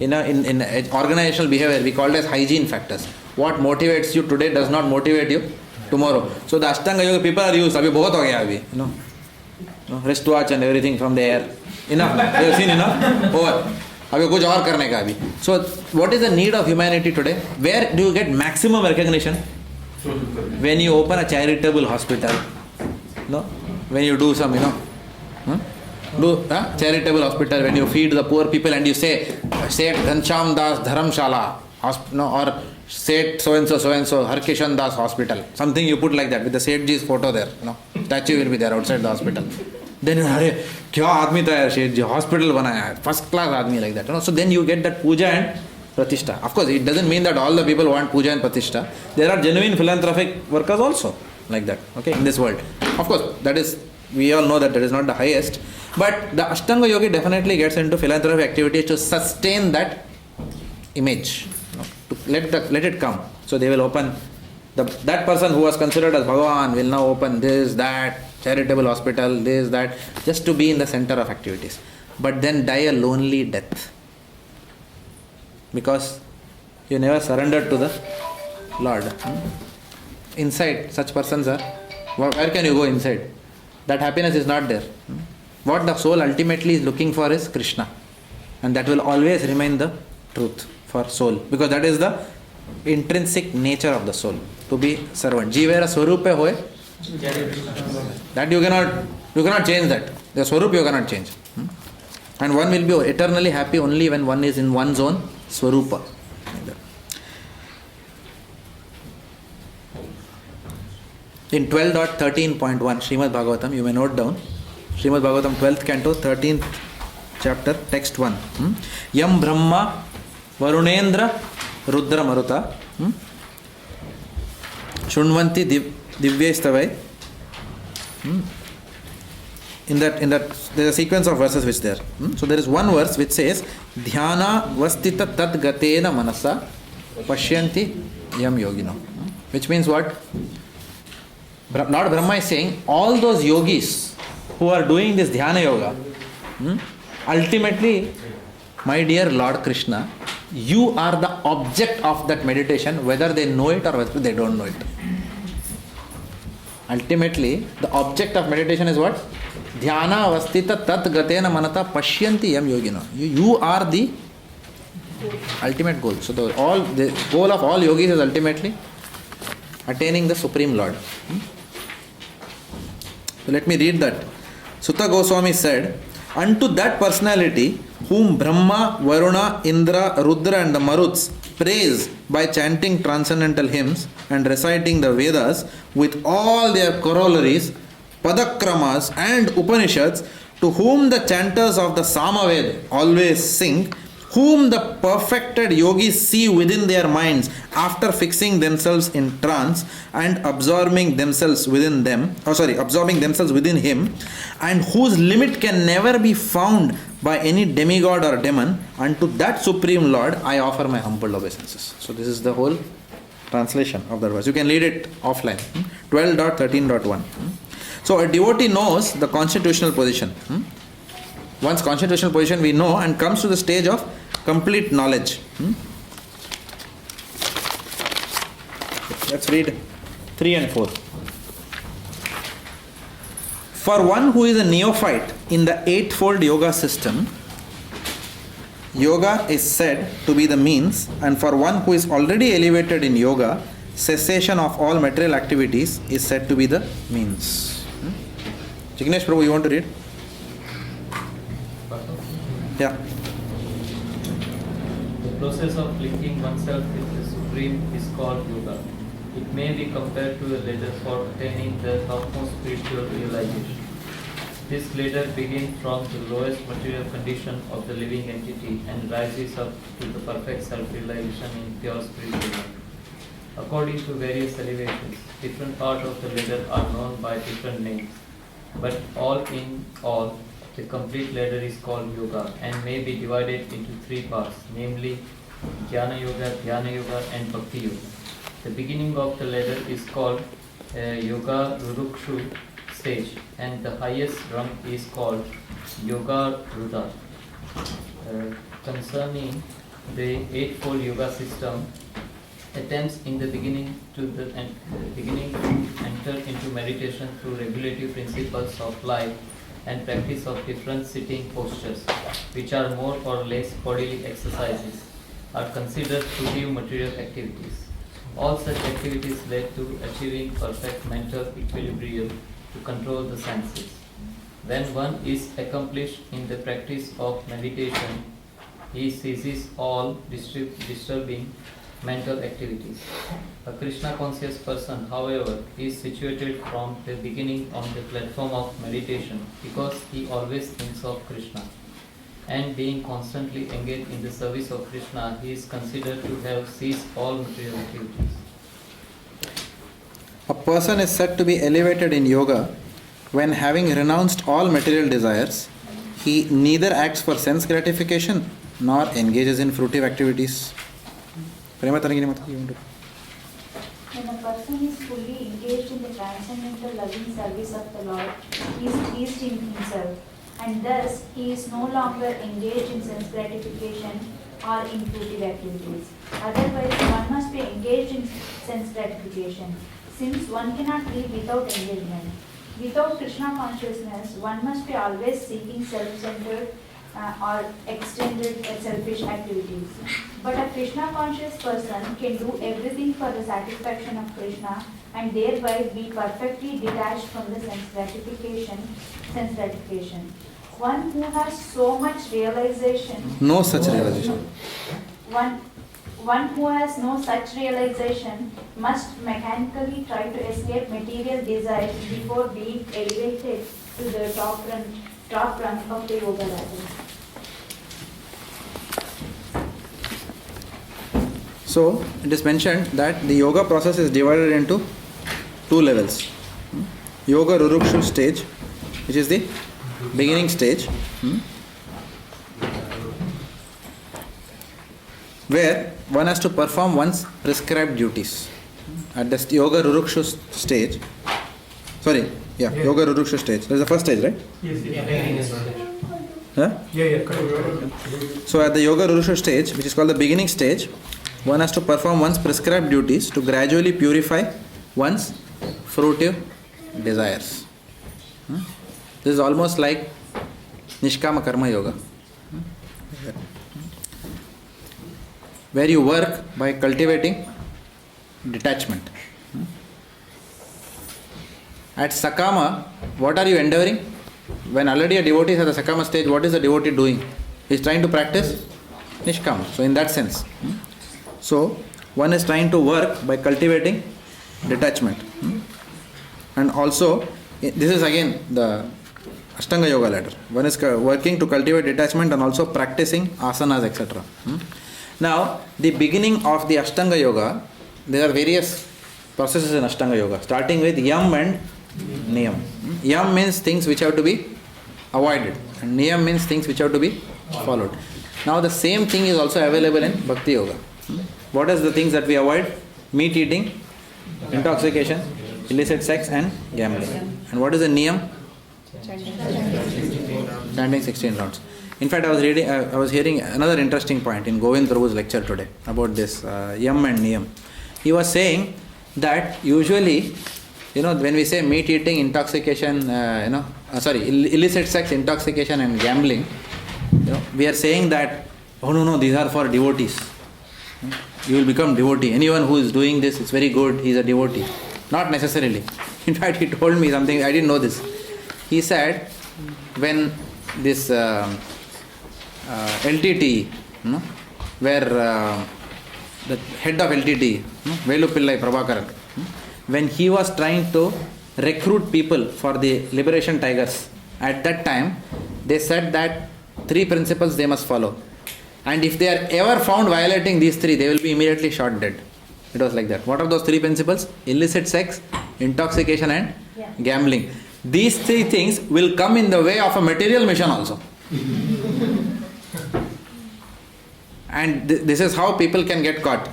in organizational behavior, we call it as hygiene factors. What motivates you today does not motivate you tomorrow. So the Ashtanga Yoga people are used, abhi bahut ho gaya abhi, wristwatch and everything from the air. Enough, you have seen enough? Over. Abhi kuch aur karne ka abhi. So what is the need of humanity today? Where do you get maximum recognition? When you open a charitable hospital, when you do some, charitable hospital, when you feed the poor people and you say Ghanshyam Das Dharamshala, or Seth so-and-so, Harkishan Das Hospital, something you put like that with the Sethji's photo there, statue will be there outside the hospital. Then you say, kya aadmi tha yaar, Sethji, hospital banaya hai, first class aadmi, like that. So then you get that puja and pratishtha. Of course, it doesn't mean that all the people want puja and pratishtha. There are genuine philanthropic workers also like that, in this world. Of course, that is, we all know that is not the highest, but the Ashtanga Yogi definitely gets into philanthropic activities to sustain that image, to let it come. So they will open that person who was considered as Bhagavan will now open this, that, charitable hospital, this, that, just to be in the center of activities. But then die a lonely death. Because you never surrendered to the Lord. Inside, such persons are, where can you go inside? That happiness is not there. What the soul ultimately is looking for is Krishna. And that will always remain the truth for soul. Because that is the intrinsic nature of the soul. To be servant. Jivera swarupe hoy. That you cannot change that. The swarup you cannot change. And one will be eternally happy only when one is in one's own swarupa. In 12.13.1 Srimad Bhagavatam, you may note down, Srimad Bhagavatam 12th canto, 13th chapter, text 1. Yam Brahma Varunendra Rudra Maruta Shunvanti Divyaistavai. In that there is a sequence of verses which there. So there is one verse which says Dhyana Vastita Tat Gatena Manasa Pashyanti Yam Yogino. Which means what? Lord Brahma is saying all those yogis who are doing this dhyana yoga, ultimately, my dear Lord Krishna, you are the object of that meditation, whether they know it or whether they don't know it. Ultimately, the object of meditation is what? Dhyana avastita tat gatena manata pashyanti yam yogino. You are the ultimate goal. So the goal of all yogis is ultimately attaining the Supreme Lord. So let me read that. Sutta Goswami said, unto that personality whom Brahma, Varuna, Indra, Rudra and the Maruts praise by chanting transcendental hymns and reciting the Vedas with all their corollaries, Padakramas and Upanishads, to whom the chanters of the Samaved always sing, whom the perfected yogis see within their minds after fixing themselves in trance and absorbing themselves within him, and whose limit can never be found by any demigod or demon, unto that Supreme Lord I offer my humble obeisances. So this is the whole translation of that verse. You can read it offline. 12.13.1. So a devotee knows the constitutional position. Once constitutional position we know, and comes to the stage of complete knowledge. Let's read 3 and 4. For one who is a neophyte in the eightfold yoga system, yoga is said to be the means, and for one who is already elevated in yoga, cessation of all material activities is said to be the means. Jignesh Prabhu, you want to read? Yeah. The process of linking oneself with the Supreme is called yoga. It may be compared to a ladder for attaining the topmost spiritual realization. This ladder begins from the lowest material condition of the living entity and rises up to the perfect self-realization in pure spiritual life. According to various elevations, different parts of the ladder are known by different names, but all in all, the complete ladder is called yoga and may be divided into 3 parts, namely Jnana Yoga, Dhyana Yoga and Bhakti Yoga. The beginning of the ladder is called Yoga Rurukshu stage, and the highest rung is called Yoga Rudra. Concerning the eightfold yoga system, attempts in the beginning to enter into meditation through regulative principles of life and practice of different sitting postures, which are more or less bodily exercises, are considered fruitive material activities. All such activities lead to achieving perfect mental equilibrium to control the senses. When one is accomplished in the practice of meditation, he ceases all disturbing mental activities. A Krishna conscious person, however, is situated from the beginning on the platform of meditation because he always thinks of Krishna. And being constantly engaged in the service of Krishna, he is considered to have ceased all material activities. A person is said to be elevated in yoga when, having renounced all material desires, he neither acts for sense gratification nor engages in fruitive activities. Prema Tarangini Mata, you want to? When a person is fully engaged in the transcendental loving service of the Lord, he is pleased in himself, and thus he is no longer engaged in sense gratification or intuitive activities. Otherwise, one must be engaged in sense gratification, since one cannot live without engagement. Without Krishna consciousness, one must be always seeking self-centered or extended selfish activities. But a Krishna conscious person can do everything for the satisfaction of Krishna and thereby be perfectly detached from the sense gratification. One who has so much realization. No such realization. One who has no such realization must mechanically try to escape material desires before being elevated to the top rung of the yoga ladder. So it is mentioned that the yoga process is divided into two levels. Yoga Rurukshu stage, which is the beginning stage, where one has to perform one's prescribed duties. At the Yoga Rurukshu stage, Yoga Rurukshu stage. That's the first stage, right? Yes. Huh? Correct. So at the Yoga Rurukshu stage, which is called the beginning stage, one has to perform one's prescribed duties to gradually purify one's fruitive desires. This is almost like Nishkama Karma Yoga, where you work by cultivating detachment. At Sakama, what are you endeavoring? When already a devotee is at the Sakama stage, what is the devotee doing? He is trying to practice Nishkama. So in that sense. So one is trying to work by cultivating detachment. And also, this is again the Ashtanga Yoga ladder. One is working to cultivate detachment and also practicing asanas, etc. Now, the beginning of the Ashtanga Yoga, there are various processes in Ashtanga Yoga, starting with Yam and Niyam. Yam means things which have to be avoided, and Niyam means things which have to be followed. Now, the same thing is also available in Bhakti Yoga. What is the things that we avoid? Meat eating, intoxication, illicit sex, and gambling. And what is the Niyam? Chanting 16 rounds. In fact, I was hearing another interesting point in Govind Prabhu's lecture today about this Yam and Niyam. He was saying that usually, when we say meat eating, intoxication, illicit sex, intoxication, and gambling, we are saying that, oh no, these are for devotees. You will become devotee. Anyone who is doing this is very good, he is a devotee. Not necessarily. In fact, he told me something, I didn't know this. He said, when this LTT, where the head of LTT, Velu Pillai Prabhakaran, when he was trying to recruit people for the Liberation Tigers, at that time, they said that 3 principles they must follow. And if they are ever found violating these 3, they will be immediately shot dead. It was like that. What are those 3 principles? Illicit sex, intoxication, and gambling. These 3 things will come in the way of a material mission also. And this is how people can get caught.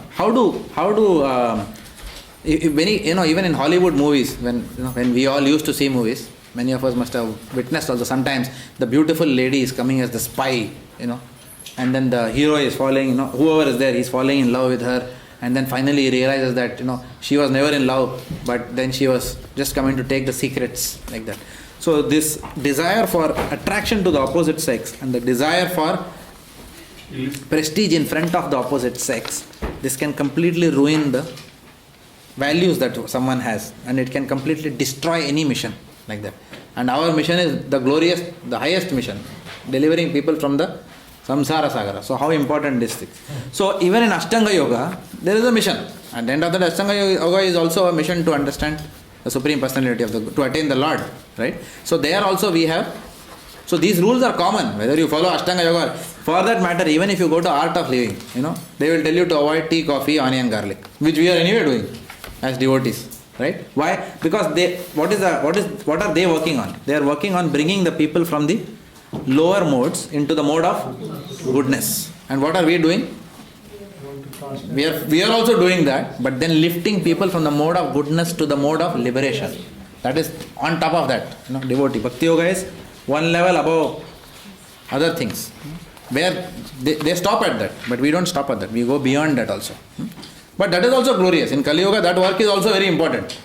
Even in Hollywood movies, when we all used to see movies, many of us must have witnessed also sometimes the beautiful lady is coming as the spy, and then the hero is falling, whoever is there, he's falling in love with her, and then finally he realizes that, she was never in love, but then she was just coming to take the secrets, like that. So this desire for attraction to the opposite sex and the desire for prestige in front of the opposite sex, this can completely ruin the values that someone has, and it can completely destroy any mission like that. And our mission is the highest mission, delivering people from the samsara sagara. So how important this thing. So even in Ashtanga Yoga, there is a mission. At the end of the Ashtanga Yoga is also a mission to understand the Supreme Personality to attain the Lord, right? So there also we have. So these rules are common, whether you follow Ashtanga Yoga. For that matter, even if you go to Art of Living, they will tell you to avoid tea, coffee, onion, garlic, which we are anyway doing as devotees, right? Why? Because what are they working on? They are working on bringing the people from the lower modes into the mode of goodness. And what are we doing? We are also doing that, but then lifting people from the mode of goodness to the mode of liberation. That is on top of that, devotee. Bhakti yoga is one level above other things. Where they stop at that, but we don't stop at that. We go beyond that also. But that is also glorious. In Kali Yuga, that work is also very important.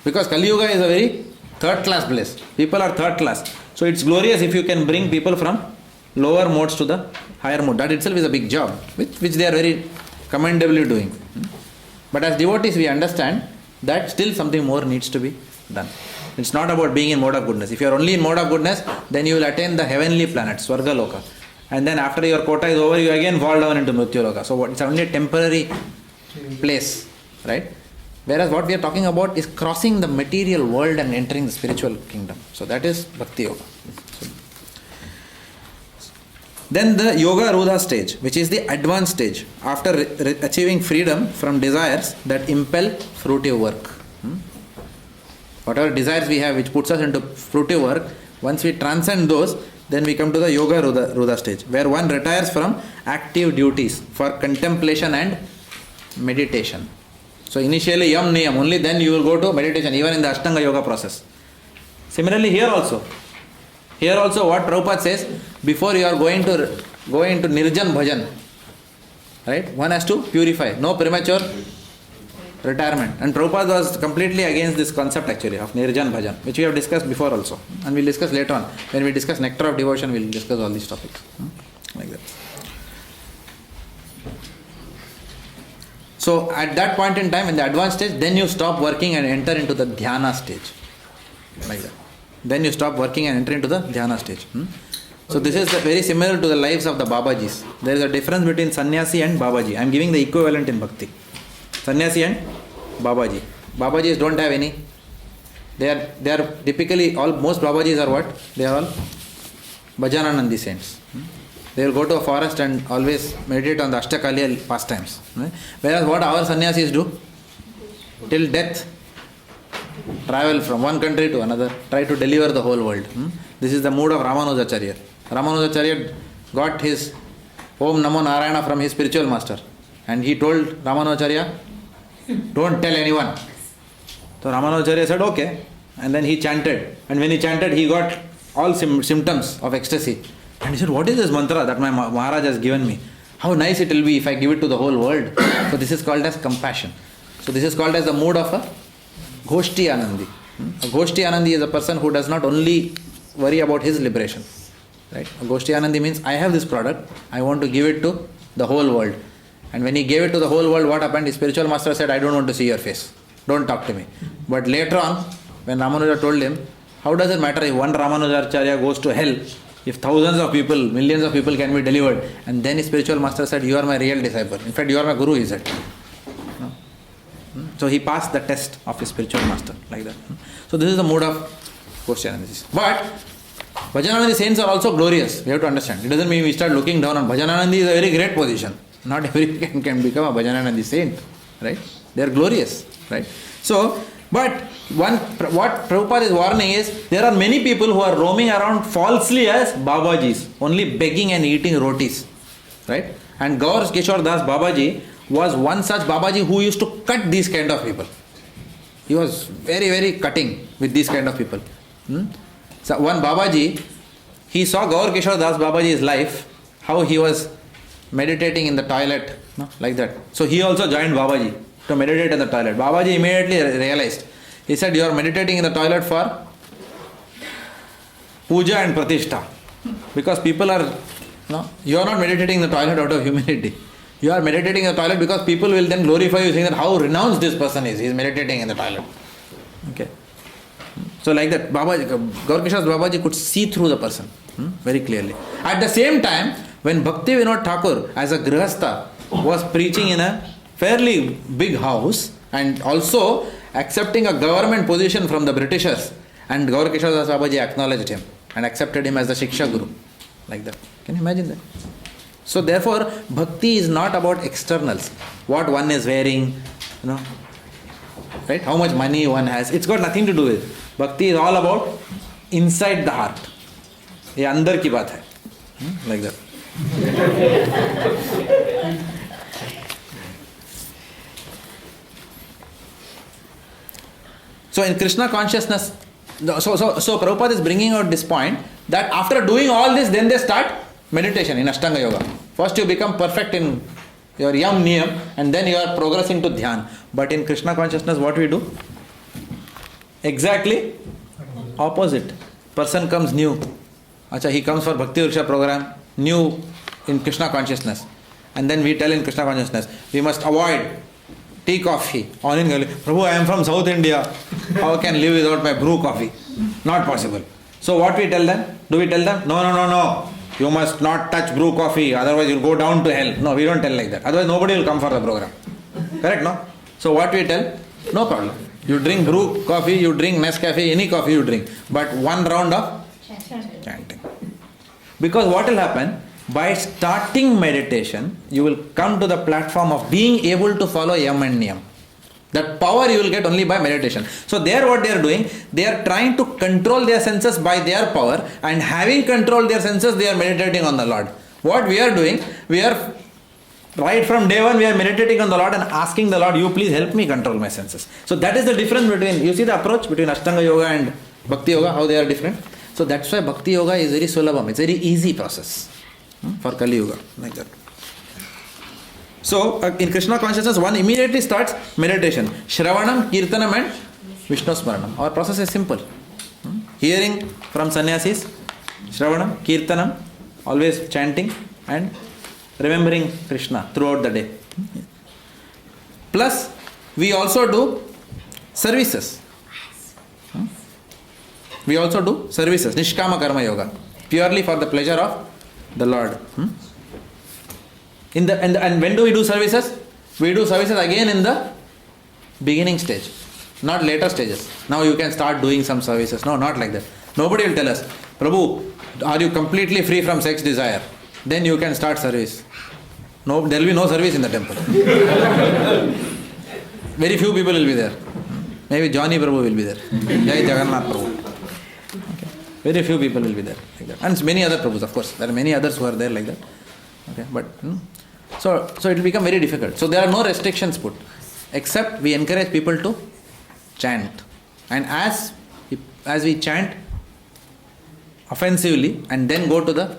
Because Kali Yuga is a very third class place. People are third class. So it's glorious if you can bring people from lower modes to the higher mode. That itself is a big job, which they are very commendably doing. But as devotees, we understand that still something more needs to be done. It's not about being in mode of goodness. If you are only in mode of goodness, then you will attain the heavenly planet, Swarga Loka. And then after your quota is over, you again fall down into Mrityu Loka. So it's only a temporary place, right? Whereas what we are talking about is crossing the material world and entering the spiritual kingdom. So that is Bhakti Yoga. Then the Yoga Rudha stage, which is the advanced stage, after achieving freedom from desires that impel fruitive work. Whatever desires we have which puts us into fruitive work, once we transcend those, then we come to the Yoga Rudha stage, where one retires from active duties for contemplation and meditation. So initially Yam Niyam, only then you will go to meditation, even in the Ashtanga Yoga process. Similarly here also what Prabhupada says, before you are going to go into Nirjan Bhajan, right, one has to purify, no premature retirement. And Prabhupada was completely against this concept actually of Nirjan Bhajan, which we have discussed before also. And we'll discuss later on. When we discuss Nectar of Devotion, we'll discuss all these topics. Like that. So at that point in time, in the advanced stage, then you stop working and enter into the Dhyana stage. Like that. Then you stop working and enter into the Dhyana stage. So this is very similar to the lives of the Babajis. There is a difference between Sannyasi and Babaji. I am giving the equivalent in Bhakti. Sannyasi and Babaji. Babajis don't have any. They are typically most Babajis are what? They are all Bhajananandi saints. They will go to a forest and always meditate on the Ashtakaliya pastimes. Whereas what our sannyasis do? Till death, travel from one country to another, try to deliver the whole world. This is the mood of Ramanujacharya. Ramanujacharya got his Om Namo Narayana from his spiritual master. And he told Ramanujacharya, don't tell anyone. So Ramanujacharya said, okay. And then he chanted. And when he chanted, he got all symptoms of ecstasy. And he said, what is this mantra that my Maharaj has given me? How nice it will be if I give it to the whole world. So this is called as compassion. So this is called as the mood of a Goshti Anandi. A Goshti Anandi is a person who does not only worry about his liberation. Right? A Goshti Anandi means, I have this product, I want to give it to the whole world. And when he gave it to the whole world, what happened? His spiritual master said, I don't want to see your face. Don't talk to me. But later on, when Ramanuja told him, how does it matter if one Ramanujacharya goes to hell, if thousands of people, millions of people can be delivered? And then his spiritual master said, you are my real disciple. In fact, you are my guru, he said. No? So he passed the test of his spiritual master, like that. So this is the mood of Goshti. But Bhajananandi saints are also glorious. We have to understand. It doesn't mean we start looking down on Bhajananandi is a very great position. Not everyone can become a Bhajananandi saint, right? They are glorious, right? So, but what Prabhupada is warning is, there are many people who are roaming around falsely as Babajis, only begging and eating rotis, right? And Gaur Kishore Das Babaji was one such Babaji who used to cut these kind of people. He was very, very cutting with these kind of people. So one Babaji, he saw Gaur Kishore Das Babaji's life, how he was meditating in the toilet, like that. So he also joined Babaji to meditate in the toilet. Babaji immediately realized. He said, you are meditating in the toilet for puja and pratishtha. Because people are, you are not meditating in the toilet out of humility. You are meditating in the toilet because people will then glorify you, saying that how renounced this person is. He is meditating in the toilet. Okay. So like that, Babaji, Gaur Kishore Babaji could see through the person very clearly. At the same time, when Bhakti Vinod Thakur as a Grihastha was preaching in a fairly big house and also accepting a government position from the Britishers, and Gaur Kishore Das Babaji acknowledged him and accepted him as the Shiksha Guru. Like that. Can you imagine that? So therefore, Bhakti is not about externals. What one is wearing, right? How much money one has. It's got nothing to do with it. Bhakti is all about inside the heart. ये अंदर की बात है. Like that. So in Krishna consciousness, so Prabhupada is bringing out this point that after doing all this, then they start meditation in Ashtanga Yoga. First you become perfect in your Yam Niyam and then you are progressing to Dhyan. But in Krishna consciousness, what we do? Exactly opposite. Person comes new. Acha, he comes for Bhakti Vriksha program, new in Krishna consciousness. And then we tell in Krishna consciousness, we must avoid tea, coffee. All in Prabhu, I am from South India. How can I live without my brew coffee? Not possible. So what we tell them? Do we tell them? No. You must not touch brew coffee, otherwise you'll go down to hell. No, we don't tell like that. Otherwise nobody will come for the program. Correct, no? So what we tell? No problem. You drink brew coffee, you drink Nescafe, any coffee you drink. But one round of chanting. Because what will happen? By starting meditation, you will come to the platform of being able to follow Yam and Niyam. That power you will get only by meditation. So there what they are doing, they are trying to control their senses by their power, and having controlled their senses, they are meditating on the Lord. What we are doing, we are right from day one, we are meditating on the Lord and asking the Lord, you please help me control my senses. So that is the difference between, you see the approach between Ashtanga Yoga and Bhakti Yoga, how they are different. So that's why Bhakti Yoga is very sulabham, it's very easy process for Kali Yoga, like that. So in Krishna consciousness, one immediately starts meditation. Shravanam, Kirtanam and Vishnu Smaranam. Our process is simple. Hearing from sannyasis, Shravanam, Kirtanam, always chanting and remembering Krishna throughout the day. Plus, we also do services. We also do services, Nishkama Karma Yoga, purely for the pleasure of the Lord. And when do we do services? We do services again in the beginning stage, not later stages. Now you can start doing some services. No, not like that. Nobody will tell us, Prabhu, are you completely free from sex desire? Then you can start service. No, there will be no service in the temple. Very few people will be there. Maybe Johnny Prabhu will be there. Jai Jagannath Prabhu. Okay. Very few people will be there like that. And many other Prabhus, of course. There are many others who are there like that. Okay, but so it will become very difficult. So there are no restrictions put, except we encourage people to chant. And as we chant offensively and then go to the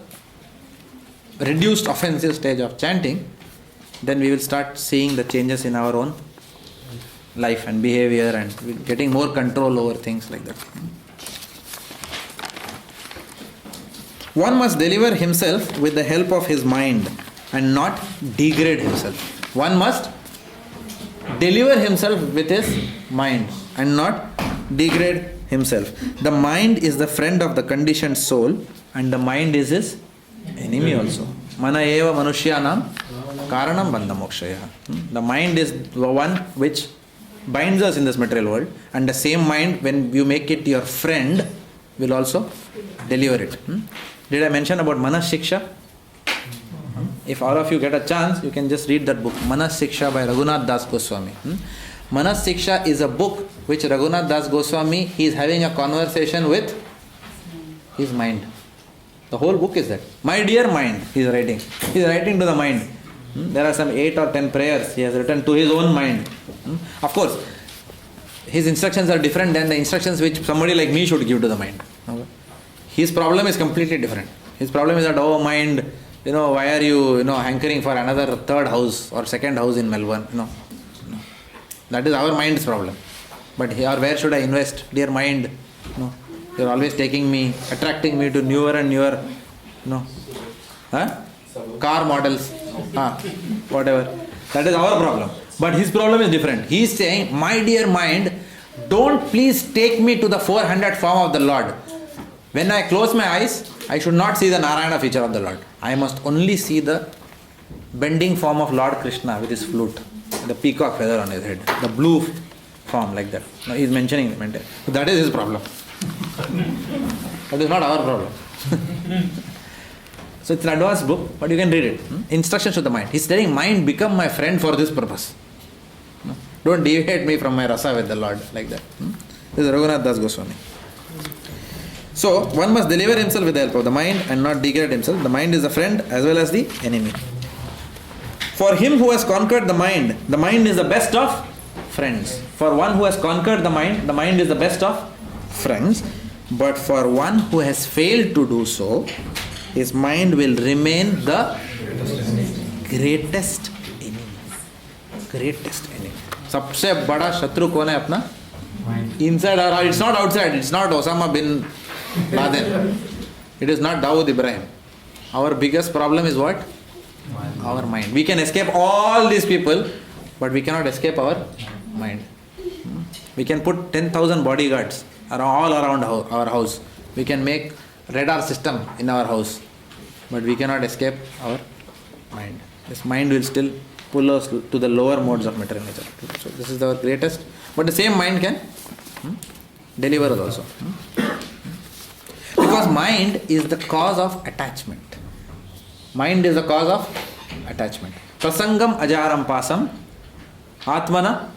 reduced offensive stage of chanting, then we will start seeing the changes in our own life and behavior and getting more control over things like that. One must deliver himself with the help of his mind and not degrade himself. One must deliver himself with his mind and not degrade himself. The mind is the friend of the conditioned soul and the mind is his enemy also. Mana eva manushyanam karanam bandha mokshaya. The mind is the one which binds us in this material world, and the same mind, when you make it your friend, will also deliver it. Did I mention about Manas Shiksha? If all of you get a chance, you can just read that book, Manas Shiksha by Raghunath Das Goswami. Manas Shiksha is a book which Raghunath Das Goswami, he is having a conversation with his mind. The whole book is that. My dear mind, he is writing. He is writing to the mind. There are some 8 or 10 prayers he has written to his own mind. Of course, his instructions are different than the instructions which somebody like me should give to the mind. His problem is completely different. His problem is that, oh mind, why are you, hankering for another third house or second house in Melbourne? No. That is our mind's problem. But here, where should I invest? Dear mind, you are always attracting me to newer and newer, car models, whatever. That is our problem. But his problem is different. He is saying, my dear mind, don't please take me to the 400 form of the Lord. When I close my eyes, I should not see the Narayana feature of the Lord. I must only see the bending form of Lord Krishna with his flute, the peacock feather on his head, the blue form like that. Now he is mentioning it. So that is his problem. That is not our problem. So it's an advanced book, but you can read it. Instructions to the mind. He's telling mind, become my friend for this purpose. Don't deviate me from my rasa with the Lord like that. This is Raghunath Das Goswami. So one must deliver himself with the help of the mind and not degrade himself. The mind is a friend as well as the enemy. For him who has conquered the mind is the best of friends. For one who has conquered the mind is the best of friends. But for one who has failed to do so, his mind will remain the greatest enemy. Greatest enemy. सबसे बड़ा शत्रु कौन है अपना? Inside or it's not outside. It's not Osama bin Laden. It is not Dawood Ibrahim. Our biggest problem is what? Our mind. We can escape all these people, but we cannot escape our mind. We can put 10,000 bodyguards all around our house. We can make radar system in our house, but we cannot escape our mind. This mind will still pull us to the lower modes of material nature. So this is our greatest, but the same mind can deliver us also. Because mind is the cause of attachment. Mind is the cause of attachment. Prasangam ajaram pasam atmana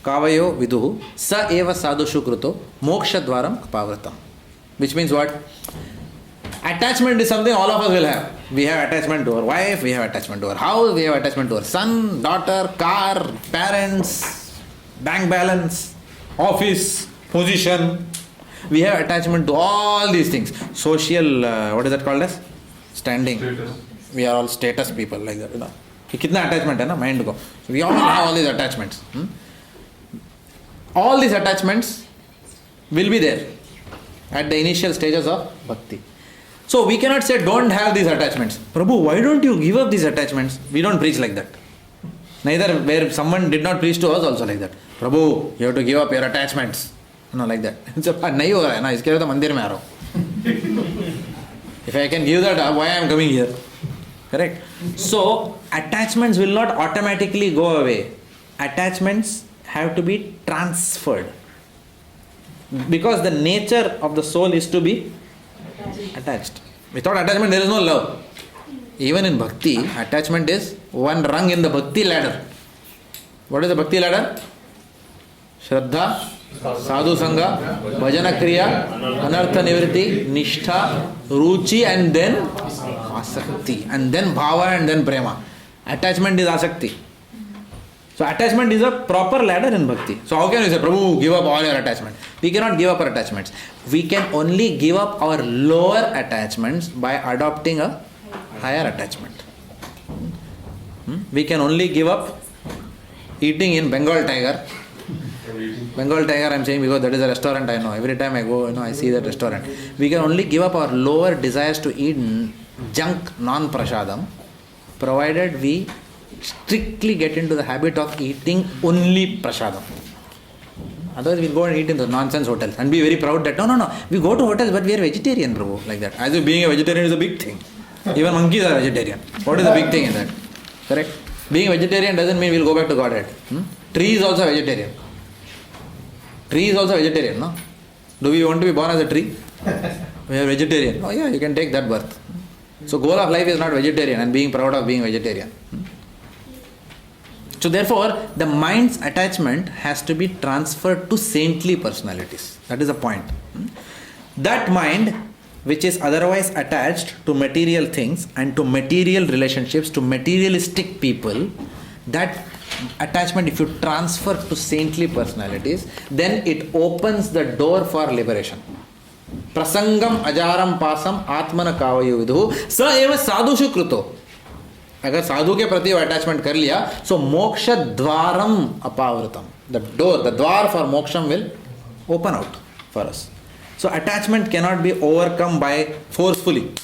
kavayo viduhu sa eva sadhushu kruto moksha dwaram pavratam. Which means what? Attachment is something all of us will have. We have attachment to our wife, we have attachment to our house, we have attachment to our son, daughter, car, parents, bank balance, office, position. We have attachment to all these things. Social, what is that called as? Standing. Status. We are all status people like that. कितना attachment है ना mind को. So we all have all these attachments. All these attachments will be there at the initial stages of bhakti. So we cannot say don't have these attachments. Prabhu, why don't you give up these attachments? We don't preach like that. Neither where someone did not preach to us also like that. Prabhu, you have to give up your attachments. No, like that. नहीं हो रहा है ना, इसके लिए तो मंदिर में आ रहा हूँ. If I can give that, why I am coming here? Correct? So attachments will not automatically go away. Attachments have to be transferred. Because the nature of the soul is to be attached. Without attachment there is no love. Even in bhakti, attachment is one rung in the bhakti ladder. What is the bhakti ladder? Shraddha, sadhu sangha, bhajana kriya, anartha nivritti, nishtha, ruchi, and then asakti, and then bhava, and then prema. Attachment is asakti. So attachment is a proper ladder in bhakti. So how can we say, Prabhu, give up all your attachments? We cannot give up our attachments. We can only give up our lower attachments by adopting a higher attachment. We can only give up eating in Bengal Tiger. Bengal Tiger I am saying because that is a restaurant I know. Every time I go, I see that restaurant. We can only give up our lower desires to eat junk non-prasadam, provided we strictly get into the habit of eating only prasadam. Otherwise we'll go and eat in the nonsense hotels and be very proud that no, we go to hotels but we are vegetarian, Prabhu, like that. As if being a vegetarian is a big thing. Even monkeys are vegetarian. What is the big thing in that? Correct? Being a vegetarian doesn't mean we'll go back to Godhead. Tree is also vegetarian. Tree is also vegetarian, no? Do we want to be born as a tree? We are vegetarian. Oh yeah, you can take that birth. So goal of life is not vegetarian and being proud of being vegetarian. So therefore, the mind's attachment has to be transferred to saintly personalities. That is the point. That mind, which is otherwise attached to material things and to material relationships, to materialistic people, that attachment, if you transfer to saintly personalities, then it opens the door for liberation. Prasangam ajaram pasam atmana kavayo viduhu sa eva sadhushu kruto. अगर साधु के प्रति attachment कर लिया, so moksha dwaram apavratam. The door, the dwar for moksham will open out for us. So attachment cannot be overcome by forcefully,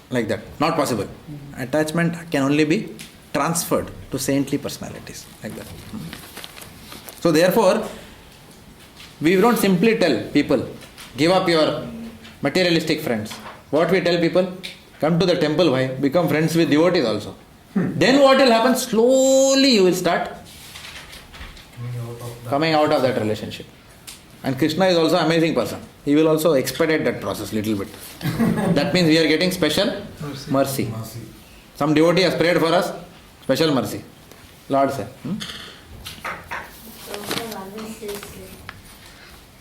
like that. Not possible. Attachment can only be transferred to saintly personalities, like that. So therefore, we don't simply tell people, give up your materialistic friends. What we tell people? Come to the temple, why? Become friends with devotees also. Then what will happen? Slowly you will start coming out of that relationship. And Krishna is also an amazing person. He will also expedite that process little bit. That means we are getting special mercy. Some devotee has prayed for us, special mercy. Lord said. So always is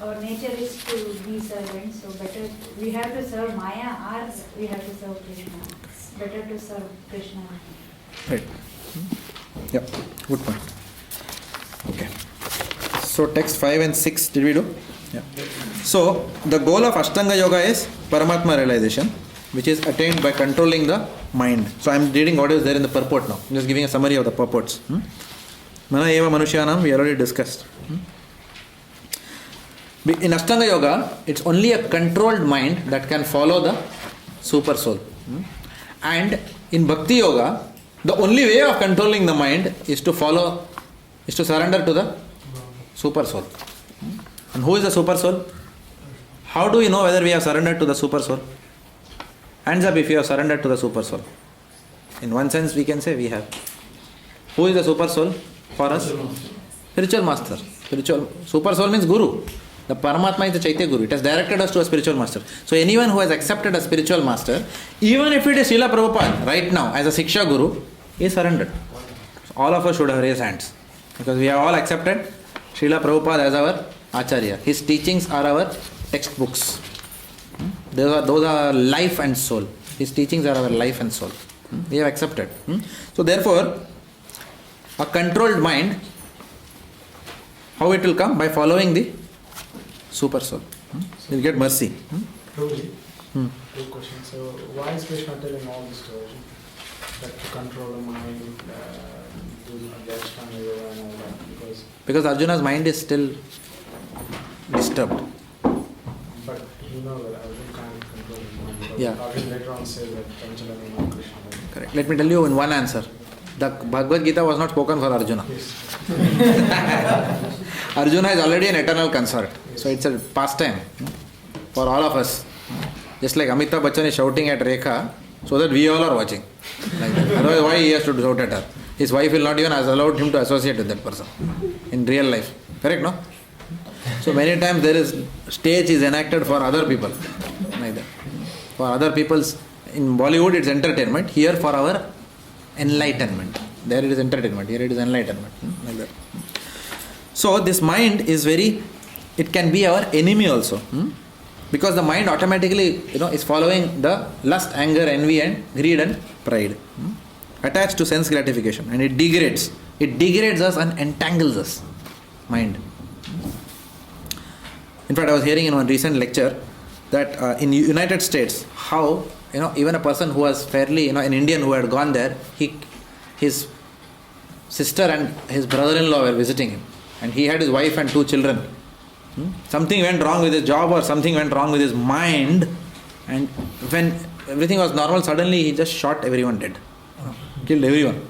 our nature is to be servants, so better we have to serve Maya or we have to serve Krishna. Better to serve Krishna. Right. Yeah, good point. Okay. So So text 5 and 6, did we do? Yeah. So the goal of Ashtanga Yoga is Paramatma realization, which is attained by controlling the mind. So I am reading what is there in the purport now. I'm just giving a summary of the purports. Mana eva manushyanam, we already discussed. In Ashtanga Yoga, it's only a controlled mind that can follow the super soul. And in Bhakti Yoga, the only way of controlling the mind is to surrender to the super soul. And who is the super soul? How do we know whether we have surrendered to the super soul? Hands up if you have surrendered to the super soul. In one sense, we can say we have. Who is the super soul for us? Spiritual master. Spiritual super soul means Guru. The Paramatma is the Chaitya Guru. It has directed us to a spiritual master. So anyone who has accepted a spiritual master, even if it is Srila Prabhupada right now as a Siksha Guru, is surrendered. So all of us should have raised hands. Because we have all accepted Srila Prabhupada as our Acharya. His teachings are our textbooks. Those are life and soul. His teachings are our life and soul. We have accepted. So therefore, a controlled mind, how it will come? By following the super soul. You'll get mercy. Truly. Good question. So why is Krishna telling all this story? That to control the mind, do the Ashtanga Yoga and all that? Because Arjuna's mind is still disturbed. But you know that Arjuna can't control his mind. Because Yeah. Arjuna later on says that Panchalana Krishna. Correct. Let me tell you in one answer. The Bhagavad Gita was not spoken for Arjuna. Yes. Arjuna is already an eternal consort. So it's a pastime for all of us. Just like Amitabh Bachchan is shouting at Rekha so that we all are watching. Like that. Otherwise, why he has to shout at her? His wife will not even allow him to associate with that person in real life. Correct, no? So many times stage is enacted for other people. Like that. For other people's, in Bollywood it's entertainment. Here for our enlightenment. There it is entertainment. Here it is enlightenment. Like that. So this mind is it can be our enemy also. Because the mind automatically, is following the lust, anger, envy and greed and pride. Attached to sense gratification. And it degrades. It degrades us and entangles us. Mind. In fact, I was hearing in one recent lecture that in United States, how, even a person who was fairly, an Indian who had gone there, his sister and his brother-in-law were visiting him. And he had his wife and 2 children. Something went wrong with his job or something went wrong with his mind. And when everything was normal, suddenly he just shot everyone dead. Killed everyone.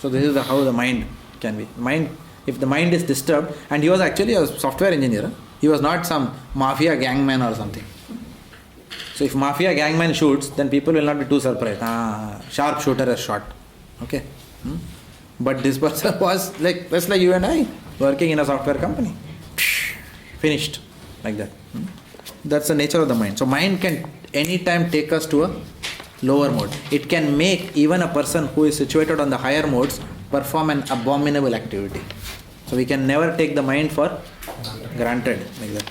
So this is how the mind can be. If the mind is disturbed, and he was actually a software engineer, he was not some mafia gangman or something. So if mafia gangman shoots, then people will not be too surprised. Sharp shooter has shot. Okay. But this person was just like you and I, working in a software company. Finished. Like that. That's the nature of the mind. So mind can anytime take us to a lower mode. It can make even a person who is situated on the higher modes perform an abominable activity. So we can never take the mind for granted. Like that.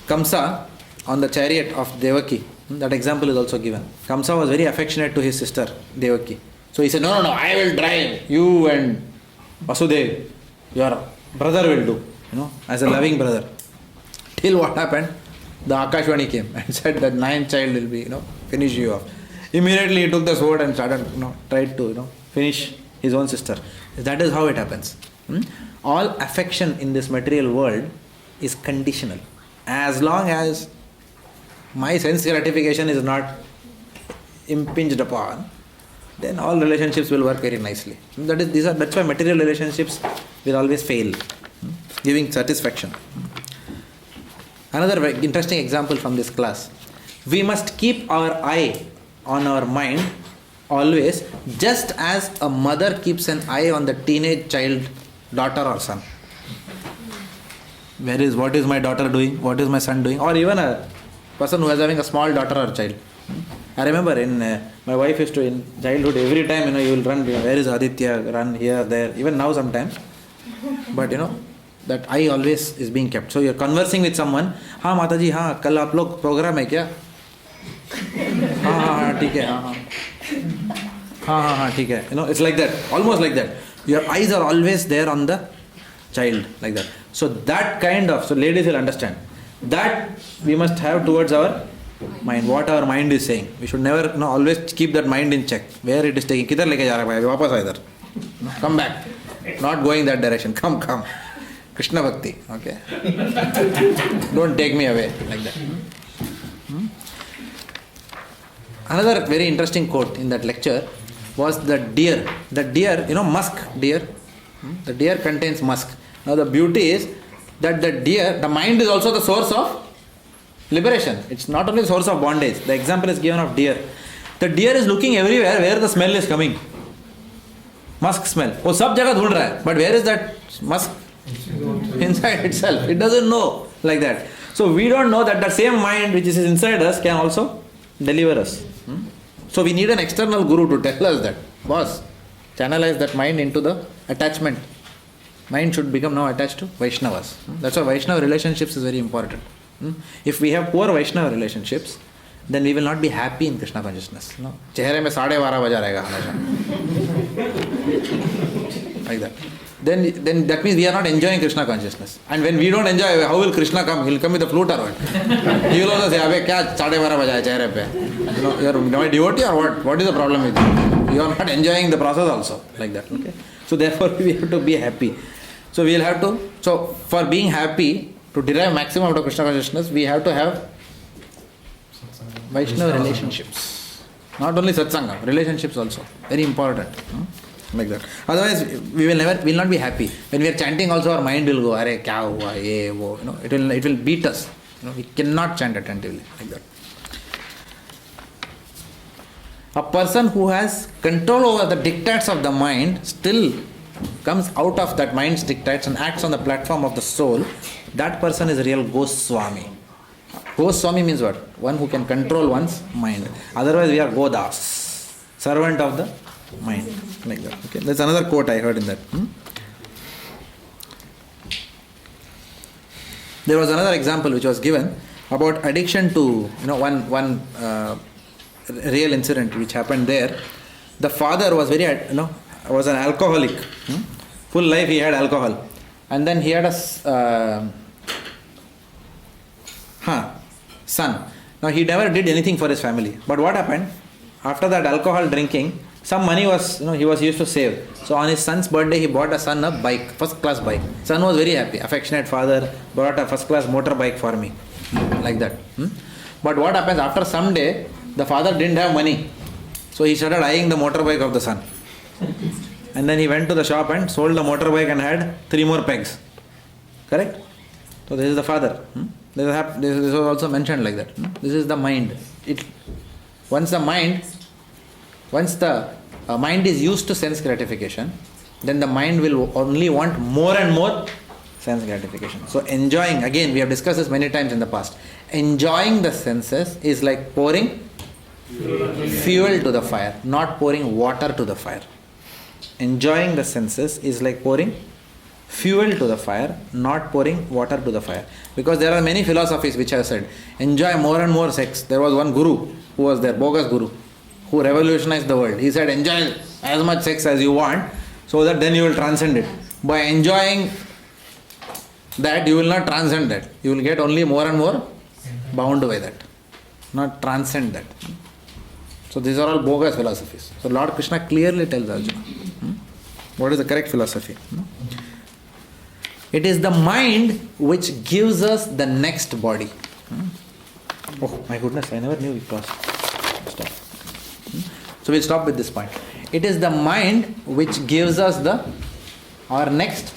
Kamsa on the chariot of Devaki, that example is also given. Kamsa was very affectionate to his sister Devaki. So he said, no, I will drive. You and Vasudev, your brother will do, as a loving brother. Till what happened? The Akashvani came and said that 9th child will be, finish you off. Immediately he took the sword and started, tried to, finish his own sister. That is how it happens. All affection in this material world is conditional. As long as my sense gratification is not impinged upon, then all relationships will work very nicely. That's why material relationships will always fail, giving satisfaction. Another very interesting example from this class. We must keep our eye on our mind always, just as a mother keeps an eye on the teenage child, daughter or son. What is my daughter doing? What is my son doing? Or even a person who is having a small daughter or child. I remember my wife used to, in childhood, every time, you will run, where is Aditya, run here, there, even now sometimes. But that eye always is being kept. So you're conversing with someone, हाँ माताजी, हाँ कल आप लोग programme है क्या? हाँ ठीक है, हाँ ठीक है. It's like that, almost like that. Your eyes are always there on the child, like that. So that kind of, so ladies will understand, that we must have towards our mind, what our mind is saying. We should never, always keep that mind in check, where it is taking. Kidhar leke ja raha hai, wapas aa idhar. Come back. Not going that direction. Come. Krishna Bhakti. Okay. Don't take me away like that. Another very interesting quote in that lecture was the deer. The deer, musk deer. The deer contains musk. Now the beauty is that the deer, the mind is also the source of liberation. It's not only the source of bondage. The example is given of deer. The deer is looking everywhere where the smell is coming. Musk smell. Oh, sab jagah dhund raha hai. But where is that musk? Inside itself. It doesn't know like that. So we don't know that the same mind which is inside us can also deliver us. So we need an external guru to tell us that. Boss, channelize that mind into the attachment. Mind should become now attached to Vaishnavas. That's why Vaishnava relationships is very important. If we have poor Vaishnava relationships, then we will not be happy in Krishna consciousness. Chehre mein 12:30 baja rahega hamesha. Like that. Then that means we are not enjoying Krishna consciousness. And when we don't enjoy, how will Krishna come? He'll come with a flute or what? He will also say, "Abhe kya 12:30 baja hai chehre pe?" You are my devotee or what? What is the problem with you? You are not enjoying the process also. Like that. Okay. So therefore we have to be happy. So we will have to. So for being happy, to derive maximum out of Krishna consciousness, we have to have Vaishnava relationships. Not only satsanga, relationships also. Very important. Like that. Otherwise, we will not be happy. When we are chanting also, our mind will go, "Arey, kya hua, ye, wo." It will beat us. We cannot chant attentively like that. A person who has control over the dictates of the mind still comes out of that mind's dictates and acts on the platform of the soul. That person is a real Goswami. Goswami means what? One who can control one's mind. Otherwise, we are Godas, servant of the mind. Like that. Okay. That's another quote I heard in that. There was another example which was given about addiction to, one real incident which happened there. The father was was an alcoholic. Full life he had alcohol. And then he had a son. Now he never did anything for his family. But what happened? After that alcohol drinking, some money was, he was used to save. So on his son's birthday, he bought a son a bike, first class bike. Son was very happy. Affectionate father brought a first class motorbike for me. Like that. But what happens after some day, the father didn't have money. So he started eyeing the motorbike of the son. And then he went to the shop and sold the motorbike and had 3 more pegs. Correct? So this is the father. This was also mentioned like that. This is the mind. Once the mind is used to sense gratification, then the mind will only want more and more sense gratification. So enjoying, again we have discussed this many times in the past, enjoying the senses is like pouring fuel to the fire, not pouring water to the fire. Enjoying the senses is like pouring fuel to the fire, not pouring water to the fire. Because there are many philosophies which have said, enjoy more and more sex. There was one guru who was there, bogus guru, who revolutionized the world. He said, enjoy as much sex as you want, so that then you will transcend it. By enjoying that, you will not transcend that. You will get only more and more bound by that, not transcend that. So these are all bogus philosophies. So Lord Krishna clearly tells Arjuna what is the correct philosophy. It is the mind which gives us the next body. Oh my goodness, I never knew it was. Stop. So we'll stop with this point. It is the mind which gives us our next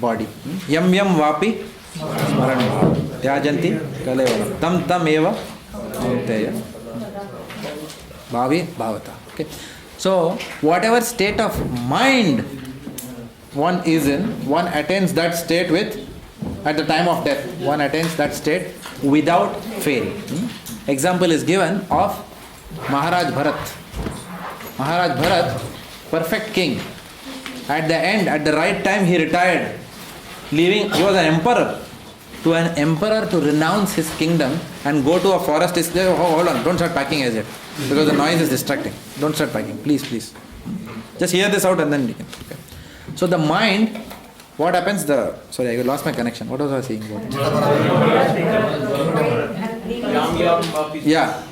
body. Yam yam vapi smaran tyajanti kalevaram tam tam eva anteya bhavi bhavata. Okay. So whatever state of mind one is in, one attains that state at the time of death, one attains that state without fail. Example is given of Maharaj Bharat. Maharaj Bharat, perfect king. At the end, at the right time, he retired, leaving, he was an emperor. To an emperor to renounce his kingdom and go to a forest is, hold on, don't start packing as yet, because the noise is distracting. Don't start packing, please. Just hear this out and then we can. Okay. So the mind what happens? Sorry, I lost my connection. What was I saying? Yeah.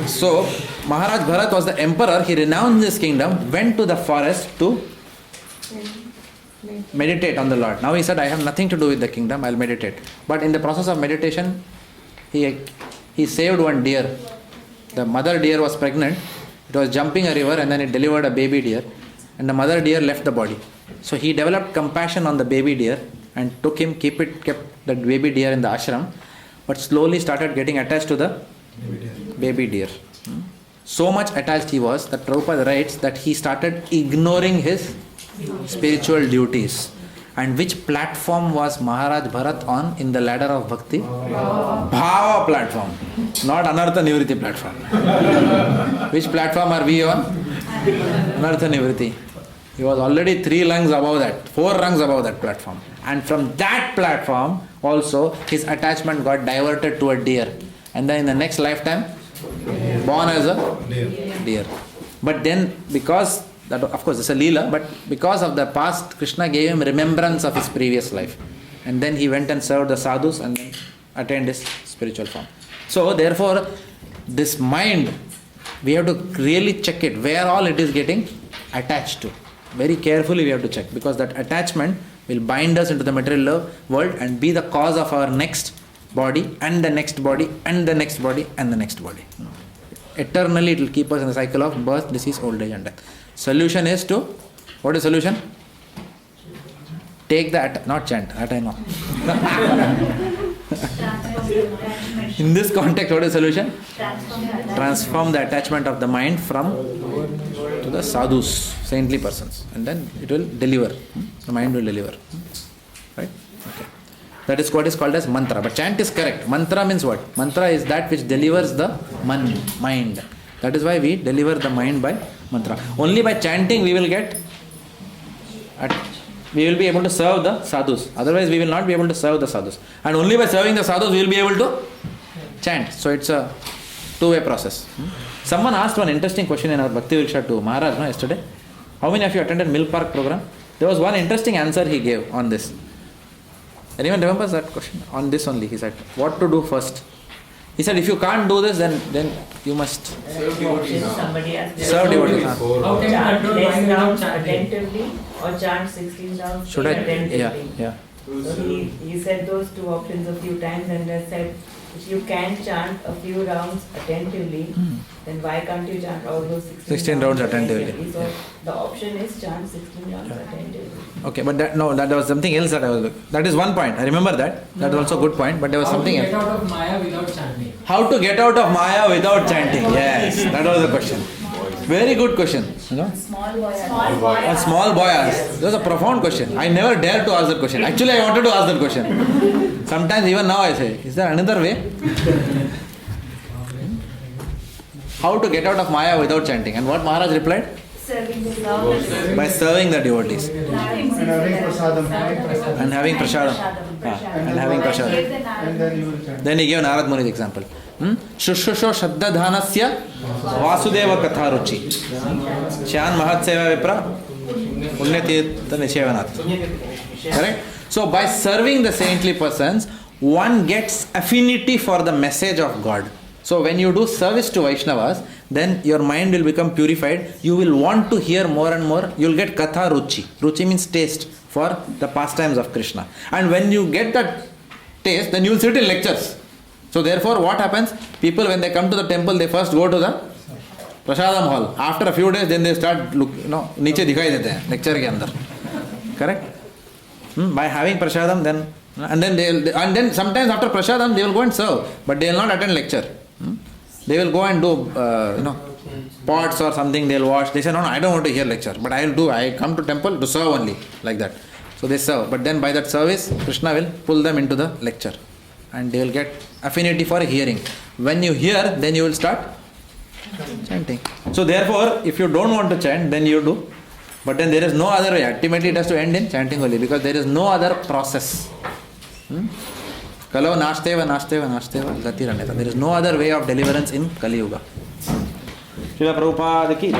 So Maharaj Bharat was the emperor. He renounced his kingdom, went to the forest to meditate on the Lord. Now he said, I have nothing to do with the kingdom, I'll meditate. But in the process of meditation, he saved one deer. The mother deer was pregnant. It was jumping a river and then it delivered a baby deer. And the mother deer left the body. So he developed compassion on the baby deer and took him, kept the baby deer in the ashram, but slowly started getting attached to the baby deer. So much attached he was that Prabhupada writes that he started ignoring his spiritual duties. And which platform was Maharaj Bharat on in the ladder of bhakti? Bhava platform, not Anartha Nivriti platform. Which platform are we on? Anartha Nivriti. He was already 3 rungs above that, 4 rungs above that platform. And from that platform also his attachment got diverted to a deer. And then in the next lifetime, born as a deer. But then because that, of course, it's a Leela, but because of the past, Krishna gave him remembrance of his previous life. And then he went and served the sadhus and then attained his spiritual form. So, therefore, this mind, we have to really check it, where all it is getting attached to. Very carefully we have to check, because that attachment will bind us into the material world and be the cause of our next body and the next body and the next body and the next body. Eternally it will keep us in the cycle of birth, disease, old age and death. Solution is to, what is solution? Take that, not chant, that I know. In this context, what is solution? Transform the attachment of the mind from to the sadhus, saintly persons, and then it will deliver. The mind will deliver. Right? Okay. That is what is called as mantra. But chant is correct. Mantra means what? Mantra is that which delivers the mind. That is why we deliver the mind by mantra. Only by chanting we will be able to serve the sadhus. Otherwise we will not be able to serve the sadhus. And only by serving the sadhus we will be able to chant. So it's a two-way process. Someone asked one interesting question in our Bhakti Vriksha to Maharaj yesterday. How many of you attended Milk Park program? There was one interesting answer he gave on this. Anyone remembers that question? On this only, he said, what to do first? He said, if you can't do this, then you must serve devotees. Serve devotees. How can you control mind without chanting? Attentively or chant 16 rounds Should I? attentively. Yeah. So he said those 2 options a few times and they said, if you can chant a few rounds attentively, then why can't you chant all those 16 rounds attentively? So the option is chant 16 rounds attentively. Okay, but that was something else that I was looking. That is one point. I remember that. That was also a good point, but there was something else. How to get out of Maya without chanting? How to get out of Maya without chanting? Yes, that was the question. Very good question. Small boy. A small boy asked. That was a profound question. I never dared to ask that question. Actually, I wanted to ask that question. Sometimes, even now, I say, is there another way? How to get out of Maya without chanting? And what Maharaj replied? By serving the devotees. And having prasadam. And having prasadam. Then he gave Narad Muni's example. Shushusho Shraddha Dhanasya Vasudeva Katharuchi. Shyan Mahatseva Vipra Punyatirtha Nishevanat. Correct? So by serving the saintly persons, one gets affinity for the message of God. So when you do service to Vaishnavas, then your mind will become purified. You will want to hear more and more. You will get Katha Ruchi. Ruchi means taste for the pastimes of Krishna. And when you get that taste, then you will sit in lectures. So therefore what happens? People, when they come to the temple, they first go to the Prasadam hall. After a few days, then they start niche dikhai dete hain, lecture ke andar. Correct? By having Prasadam, then and then sometimes after Prasadam they will go and serve, but they will not attend lecture. They will go and do pots or something they will wash. They say, no, I don't want to hear lecture, but I come to temple to serve only, like that. So they serve, but then by that service, Krishna will pull them into the lecture and they will get affinity for hearing. When you hear, then you will start chanting. So therefore, if you don't want to chant, then you do. But then there is no other way. Ultimately it has to end in chanting only, because there is no other process. Kalau nashteva gatiranyata. There is no other way of deliverance in Kali Yuga. Srila Prabhupada ki